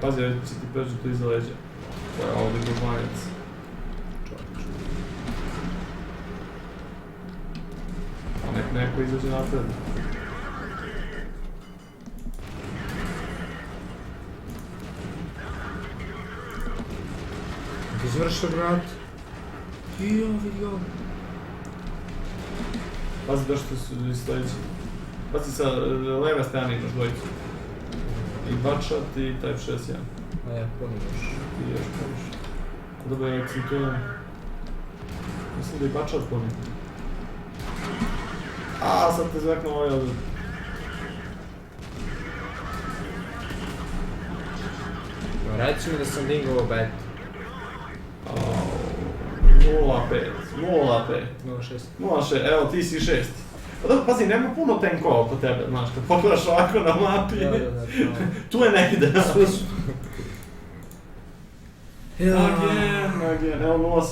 Pazi, ovdje će ti pređu tu iza leđa. To je ovdje gurmanec. A neko izađe napred. Izvršio granat. Vidi ovo. Pazi došto su iz sledeći. Pazi sa leve strane imaš dvojicu. I Bačat i Type 6-1. A ja pomiš. Ti još pomiš. Dobro je akcentujem. Mislim da i Bačat pomiš. Sad te zveknu ovaj ovdje. Reci mi da sam dingovao bet. 0.5, 0.6, evo ti si 6. Pa dobro, pazi, nema puno tenkova oko tebe, znaš, kad pogledaš ovako na mapi, tu je negde. Again, evo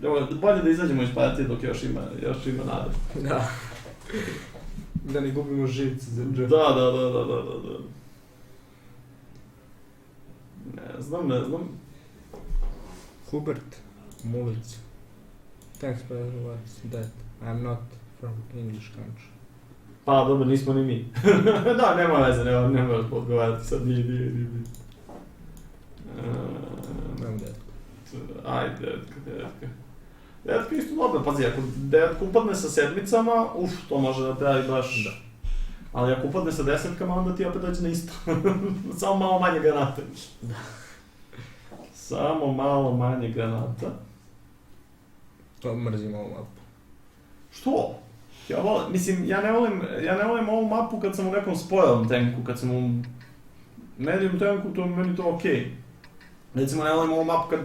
0.7. Bolje da izađemo iz partije dok još ima nade. Da. Da ne gubimo živce za džep. Da. Ne znam. Hubert Mulic. Thanks for what's that. I'm not from English country. Pa dobro, nismo ni mi. Da, nema veze, nema odgovarati sad, nije. Nemam detko. Ajde, devetka. Devetka isto dobro, pazi, ako devetka upadne sa sedmicama, to može da traji baš... Da. Ali ako upadne sa desetkama, onda ti opet dođe na isto. Samo malo manje granate. Da. Samo malo manje granata. To mrzim ovu mapu. Što? Ja ne volim ovu mapu kad sam u nekom spojenom tenku, kad sam u medium tenku, to meni to okej. Recimo ne volim ovu mapu kad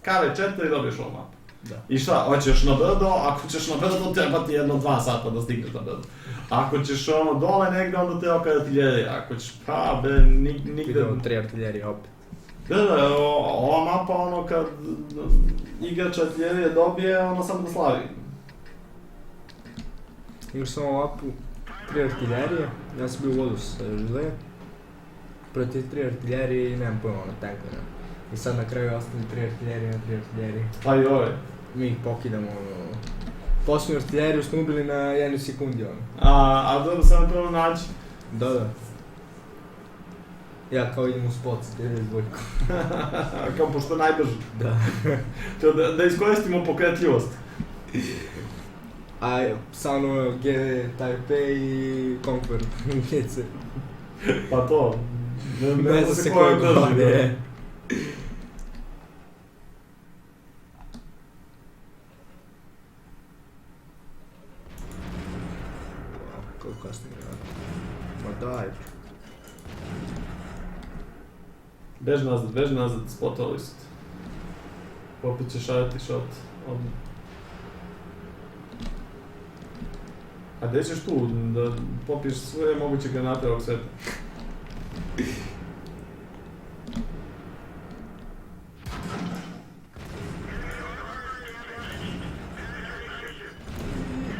KV4 dobiješ ovu mapu. Da. I šta, hoćeš na brdo, ako ćeš na brdo treba ti 1-2 sata da stigneš na brdo. Ako ćeš dole negde, onda treba kad artiljerija, ako ćeš nigde... Vidimo 3 artiljerije opet. Da, ova mapa kad igrač artiljerije dobije, samo da slavi. Imaš samo mapu 3 artiljerije, ja sam bio u vodu sa žile. Protiv 3 artiljerije i nemam pojma tankove. I sad na kraju ostali 3 artiljerije na 3 artiljerije. Pa i ove. Mi ih pokidamo Posljednju artiljeriju smo ubili na 1 sekundi, ono. A dobro, sam prvo naći. Da. Ja kao idem u spot s 92. Kao pošto najbrži. Da. Da iskoristimo pokretljivost. A samo G, Type A i Conquer, GC. Pa to. Ne zna se koje godine. Kako kasnije radi. Ma daj. Bež nazad, spotali su te. Popet će šaljati shot odmah. A gdje ćeš tu, da popiješ sve moguće granate ovog sveta?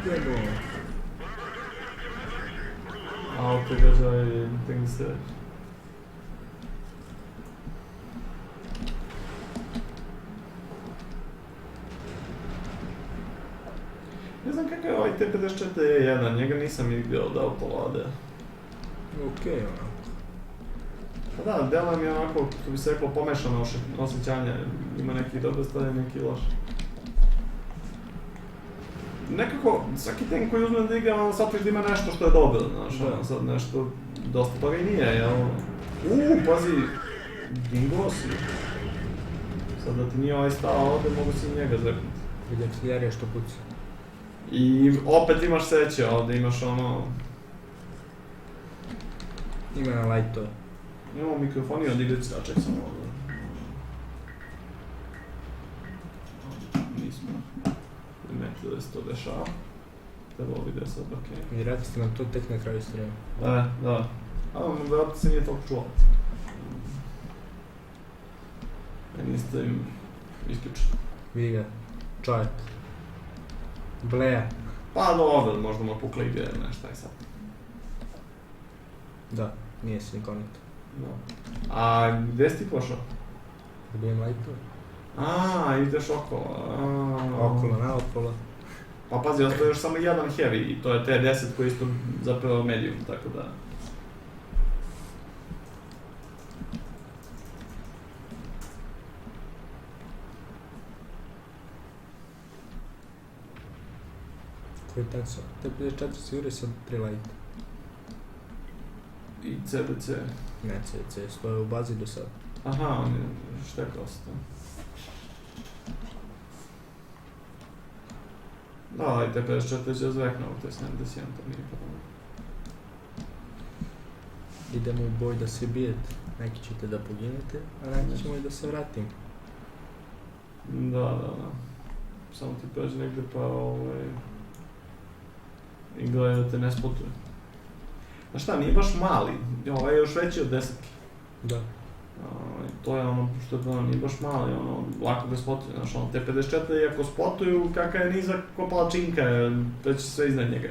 Idemo. A opet gađa i ting se. Ne znam kakav je ovaj T-54E1, njega nisam igrao dao polade. Okej, onako. Pa da, delo mi je onako, što bi se reklo, pomešano osjećanje. Ima neki dobre strane, neki loš. Nekako, svaki tank koji uzmem da igram, shvatiš da ima nešto što je dobro, znaš, ono sad nešto, dosta toga i nije, jel? Pazi, dingo si. Sad da ti nije ovaj stao ovdje, mogu si i njega zreknuti. Vidi artiljerija što puca. I opet imaš sreće ovdje, imaš ono... Ima na lightove. Imamo mikrofoniju od igrica, ček sam ovdje. Nismo primetili da se to dešava. Trebalo bi da je sad okej. I rekli ste nam to tek na kraju streama. Da. Ali vjerojatno se nije toliko čuo. Niste im isključili. Vidi ga, čovjek. Bleja. Pa dobro, možda mu pukla igre, nešto je sad. Da, nije se ni konektor. A gdje si ti pošao? Dobijem lightove. Ideš okolo. Okolo, naokolo. Pa pazi, ostaje još samo jedan heavy i to je T10 koji je isto zapravo medium, tako da... Koji tank su? T54 sigurno sa 3 lighta. I CBC. Ne, CBC stoje u bazi do sada. Aha, on je štekao se tam. Da, i T54 će zveknuo u T71, to nije problem. Idemo u boj da se bijete. Neki ćete da poginete, a neki ćemo i da se vratimo. Da. Samo ti prođe negdje pa i gledaj da te ne spotuje. Znaš šta, nije baš mali, ovaj je još veći od 10. Da. To je ono što je nije baš mali, lako ga spotuje, znaš, T54 iako spotuju, kakva je nizak ko palačinka, već sve iznad njega.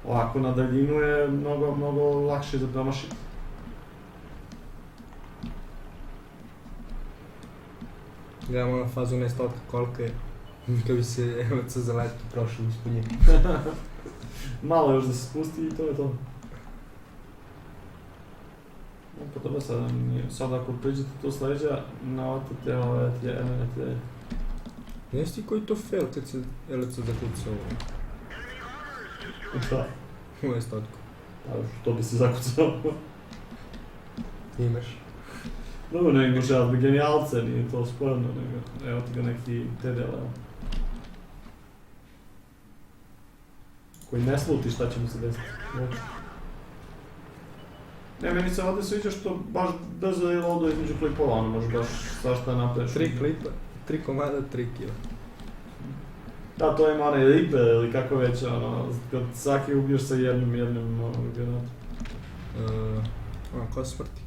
Ovako na daljinu je mnogo lakše za promašiti. Gledamo na fazu nestotka koliko je, kad bi se emoca za letke prošli ispod njih. Malo još da se spusti i to je to. Pa dobro, sad ako priđete tu sleđa, navatite ove te... Nisi ti koji to fail kad se Elica zakuca ovo? Šta? U nestotku. Pa što bi se zakucao? Imaš. Dobro, ne imaš ja genijalce, nije to spojeno, nego evo ti ga neki TDL. Koji ne sluti šta će mu se desiti. Ne, meni se ovdje sviđa što baš brzo je lodo između klipova, možeš baš svašta napraviš. 3 klipa, 3 komada, 3 kila. Da, to ima onaj Reaper ili kako već, kad svaki ubiješ sa jednim granatom. Ko smrti?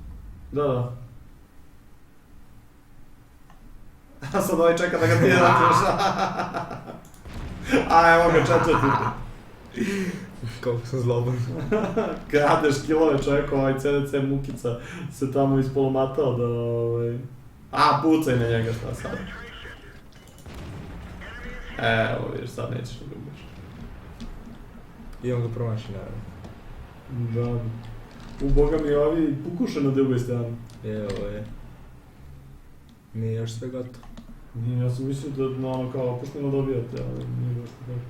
Da. A sad ovaj čeka da ga ti ratiš. A evo ga četvrti. Koliko sam zloban. Kradeš kilove čovjeka, ovaj CDC Mukica se tamo ispolomatao da pucaj na njega šta sad. Evo vidiš, sad nećeš da ga ubiješ. I on ga promaši, naravno. Da. U boga mi ovi pokuša na drugoj strani. Evo je. Nije još sve gotovo. Nije, ja sam mislio da ono kao pošteno dobijate, ali nije baš tako.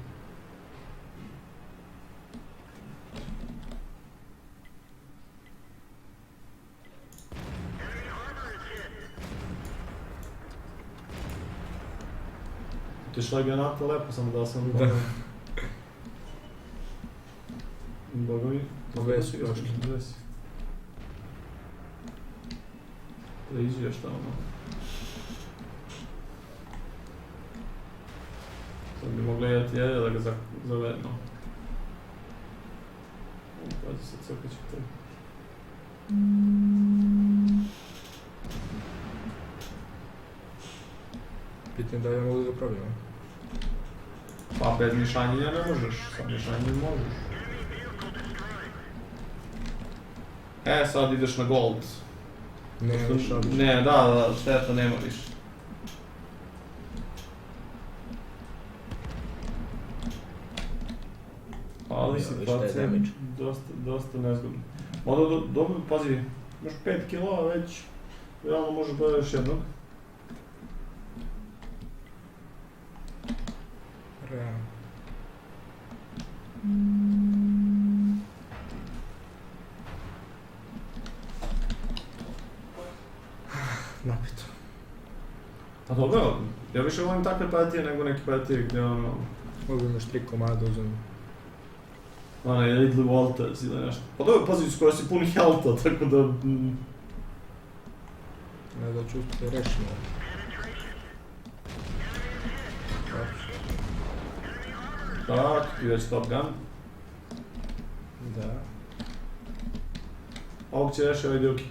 Ti šla granata lepo, samo da sam Da. Boga mi. Dve su prošli. Dve si. Da iđeš tamo. Sad bi mogli jeti jede da ga zavedno. Pazi sad sve će te. Pitanje da li ja mogu da ga probijem. Pa bez mišanjenja ne možeš, sa mišanjenjem možeš. Sad ideš na gold. Ne, više odlično. Ne, da, šteta nema više. Ali situacija je dosta nezgodna. Onda dobro, pazi, imaš 5 kilo, već realno možeš da još jednog. Realno. Napito. A dobro, ja više volim takve partije nego neke partije gdje ono... Mogu imaš 3 komada uzem. Onaj Ridley Walters ili nešto. Pa dobro, pazi, skoro si puni healtha, tako da... Ne da ću uspjeti rešiti ovo. Tak, ti već Top Gun. Da. Ovog će reši ovaj Duki.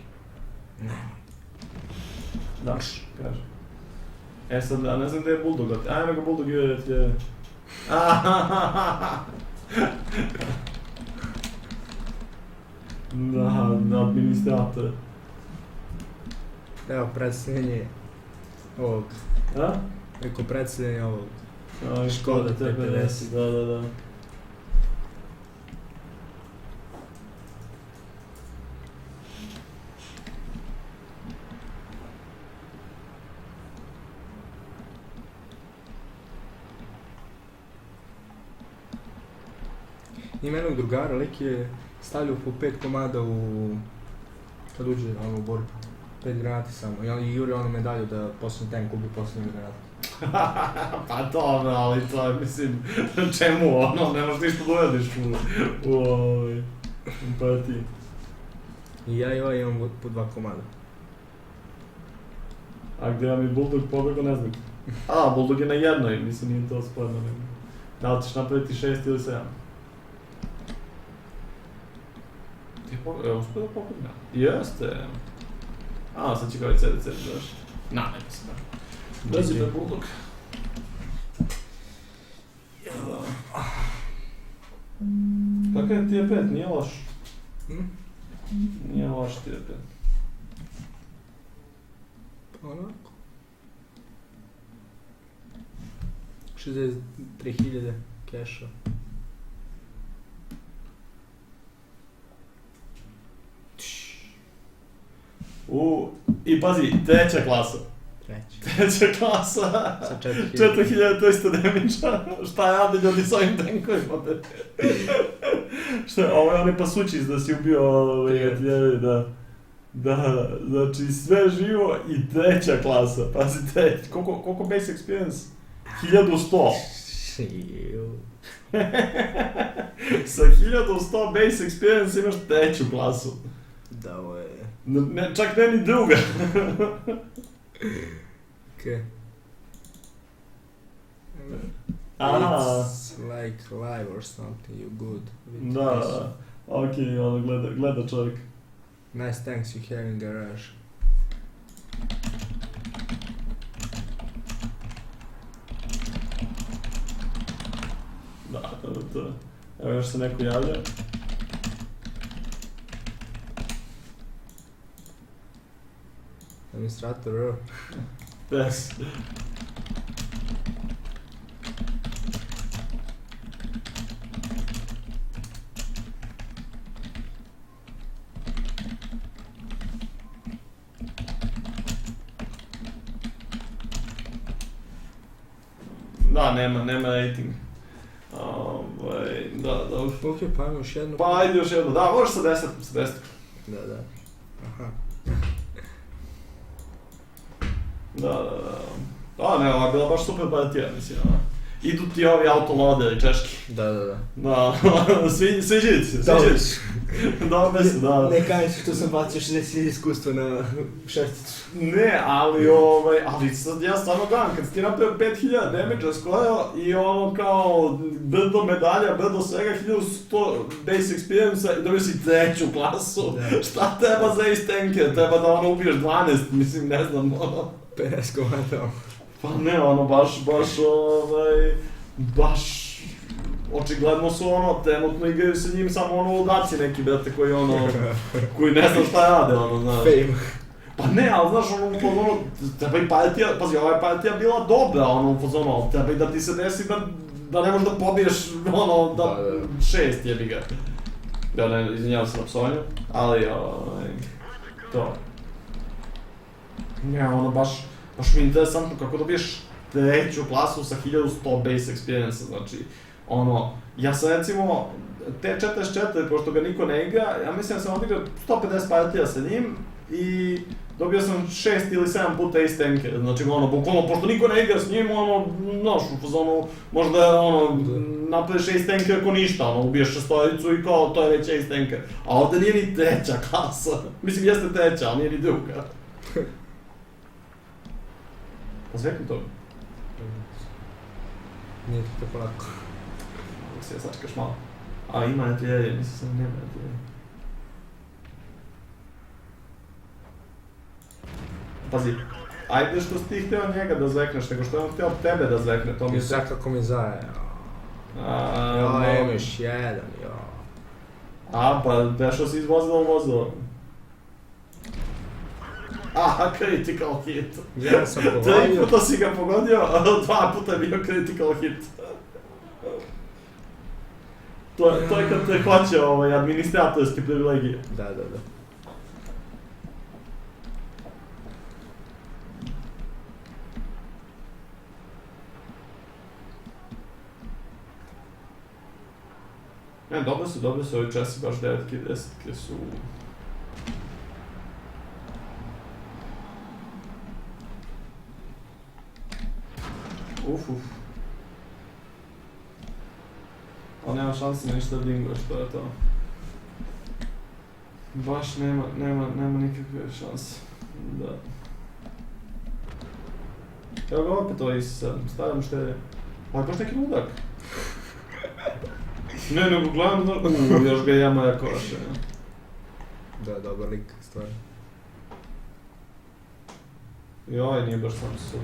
Ne. Daš, kaže. Sad, a ne znam gdje je Bulldog, ajme ga Bulldog je ti je... Da, administrator. Evo, predstavljanje ovog. A? Eko predstavljanje ovog. Škoda T50, da. Ima jednog drugara, lik je stavljao po 5 komada kad uđe u borbu. 5 granati samo. I juri onu medalju da posljednji tank ubi posljednju granatu. Pa dobro, ali to je, mislim, čemu ono, ne možeš ništa da uradiš u partiji. I ja i ovaj imam po 2 komada. A gdje vam je Bulldog pobjegao, ne znam. Bulldog je na jednoj, mislim, nije to sporno. Da li ćeš napraviti 6 ili 7? Ti je uspio da pobjegne? Jeste. Sad će kao i CDC završi. Nema se da. Brzi da Bulldog. Kakav je Tier 5? Nije loš. Nije loš Tier 5. Onako. 63.000 keša. I pazi, treća klasa. Treća klasa. Sa 4.000. 4.300 damage-a. Šta rade ljudi s ovim tankovima? Ovo je onaj pasučić da si ubio artiljeriju, da. Da, znači sve živo i treća klasa. Pazi, koliko base experience? 1100. Sa 1100 base experience imaš treću klasu. Da, ovo je... Čak ne ni druga. Okej. It's like live or something, you good. Da, okej, ono gleda čovjek. Nice tanks you have in garage. Da, to. Evo još se neko javlja. Administrator, Yes. Da, nema rating. Da, dobro. Ok, pa ajmo još jednu. Pa ajde još jedno, da, možeš sa 10. Da. Aha. Da. Da, ne, ova je bila baš super partija, mislim, idu ti ovi autoloaderi češki. Da. Da, sviđaju ti se. Dobre su, da. Ne kajem se što sam bacio 60.000 iskustva na šesticu. Ne, ali sad ja stvarno gledam, kad si ti napravio 5.000 damage-a skoro i ono kao brdo medalja, brdo svega, 1100 base experience-a i dobio si 3. klasu. Šta treba za ace tanker? Treba da ono ubiješ 12, mislim, ne znam, 50 komata. Pa ne, baš očigledno su trenutno igraju sa njim samo ludaci neki, brate, koji ne znam šta rade, znaš. Fame. Pa ne, ali znaš, u fazonu, treba i partija, pazi, ova je partija bila dobra, u fazonu, ali treba i da ti se desi da ne možeš da pobiješ, 6 jebi ga. Ja ne, izvinjavam se na psovanju, ali, to. Ne, baš mi je interesantno kako dobiješ 3. klasu sa 1100 base experience, znači, ja sam recimo, te 44, pošto ga niko ne igra, ja mislim da sam odigrao 150 partija sa njim i dobio sam 6 ili 7 puta ace tanker, znači bukvalno, pošto niko ne igra s njim, znaš, u fazonu, možda napraviš ace tanker ako ništa, ubiješ šestoricu i kao, to je već ace tanker, a ovdje nije ni 3. klasa, mislim jeste 3, ali nije ni 2. Pa zvekli to? Nije to tako lako. Ako si ja sačekaš malo. A ima artiljerije, mislim sam nema artiljerije. Pazi, ajde što si ti htio njega da zvekneš, nego što je on htio tebe da zvekne, to mi je... I sad kako mi zaje, imaš jedan, pa prešao si iz vozila u vozilo. Aha, critical hit. Ja sam pogodio. 3 puta si ga pogodio, a 2 puta je bio critical hit. To je kad te hoće administratorske privilegije. Da. Ne, dobro su ovi časi, baš 9-ke i 10-ke su... Uf. Ali nema šanse ništa dinguješ, to je to. Baš nema nikakve šanse. Da. Evo ga opet ovo Isus, stavljam štedje. Ovo je baš neki ludak. Ne, nego gledam, još ga jama jako vaše. Da, dobar lik, stvarno. I ovaj nije baš sam su.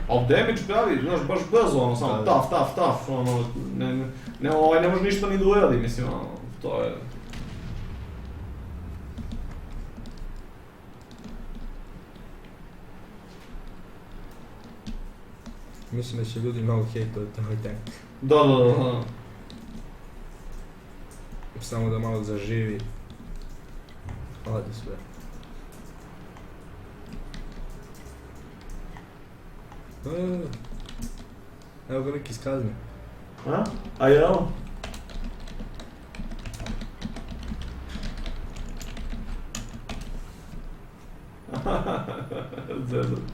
Ali damage pravi, znaš, baš brzo, samo taf, ne može ništa ni da uradi, mislim, to je... Mislim da će ljudi malo hejtovati ovaj tank. Da. Samo da malo zaživi. Ode sve. Evo ga lik iz kazne. A jel? Zezam.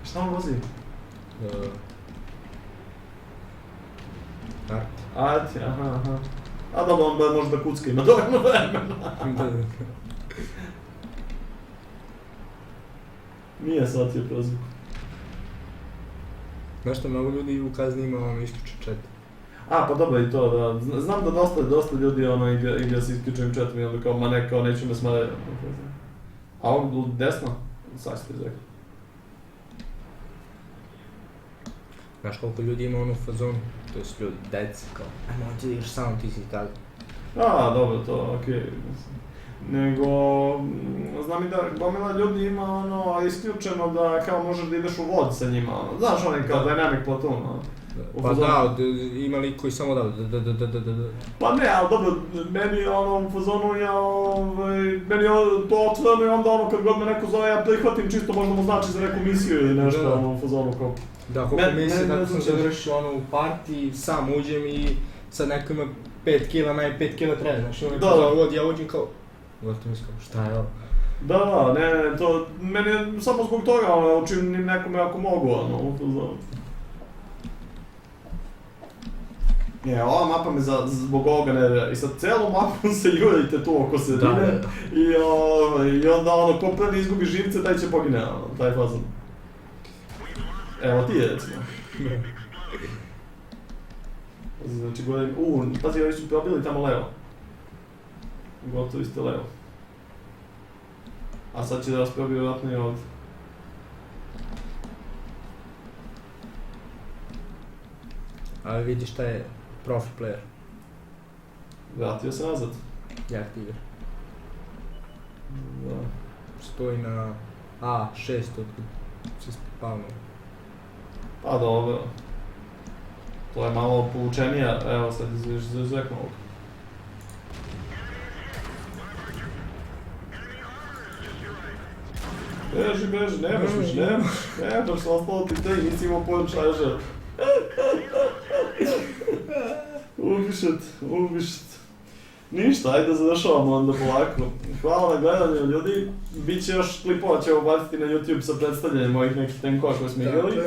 Šta on vozi? Arti, aha. A da on može da kucka, ima dovoljno vremena. Nije shvatio prozvuku. Znaš što, mnogo ljudi u kazni ima isključen chat. Pa dobro i to, da. Znam da dosta ljudi igra sa isključenim chatom i onda kao, ma ne, kao neću me smarati. A ovog desno? Sad ćete izrekli. Znaš koliko ljudi ima fazonu? To jest ljudi, deci, kao, ajmo, ti igraš samo, ti si kazni. Dobro, to, okej. Nego, znam i da gomila ljudi ima isključeno da kao možeš da ideš u vod sa njima, znaš kao dynamic platoon, Pa da, ima lik koji samo da. Pa ne, ali dobro, meni ono u fazonu meni to otvoreno i onda ono kad god me neko zove ja prihvatim čisto možda mu znači za neku misiju ili nešto ono u fazonu kao. Da, koliko misije da sam završio ono u partiji, sam uđem i sad neko ima 5 kila, meni 5 kila treba, znaš, ono neko ja uđem kao, gotovo mislim kao, šta je ovo? Da, ne, to, meni je samo zbog toga, ono, učim nekome ako mogu, ono, u fazonu. Je, ova mapa me zbog ovoga nervira i sad celu mapu se jurite tu oko sredine i onda ono, ko prvi izgubi živce, taj će pogine, ono, taj fazon. Evo ti je recimo. Znači govorim, pazi, ovi su probili tamo levo. Gotovi ste levo. A sad će da vas probiju vjerojatno i ovdje. Ali vidi šta je profi player. Vratio se nazad. Jak tigar. Da. Stoji na A6 otkud se spavno. Pa dobro. To je malo poučenija, evo sad izvekno ovog. Beži, nemaš više, nemaš, ostalo ti te i nisi imao pojem šta je žel. Ubišet. Ništa, ajde da završavamo onda polako. Hvala na gledanju ljudi, bit će još klipova, ćemo baciti na YouTube sa predstavljanjem ovih nekih tenkova koje smo igrali.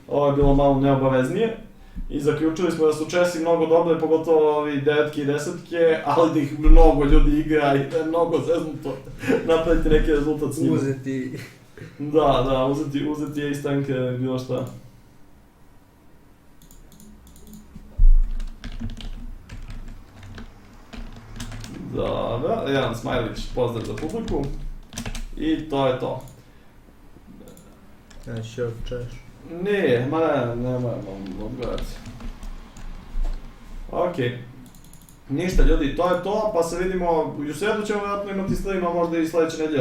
Ovo je bilo malo neobaveznije. I zaključili smo da su Česi mnogo dobre, pogotovo ovi 9-ke i 10-ke, ali da ih mnogo ljudi igra i da je mnogo zeznuto napraviti neki rezultat s njima. Uzeti. Da, uzeti je iz tanke, bilo šta. Da, jedan smajlić, pozdrav za publiku. I to je to. Znači, još češ. Nema odgledati. Okej. Ništa ljudi, to je to, pa se vidimo, u sredu ćemo vjerojatno imati streama, možda i sljedeće nedjelje.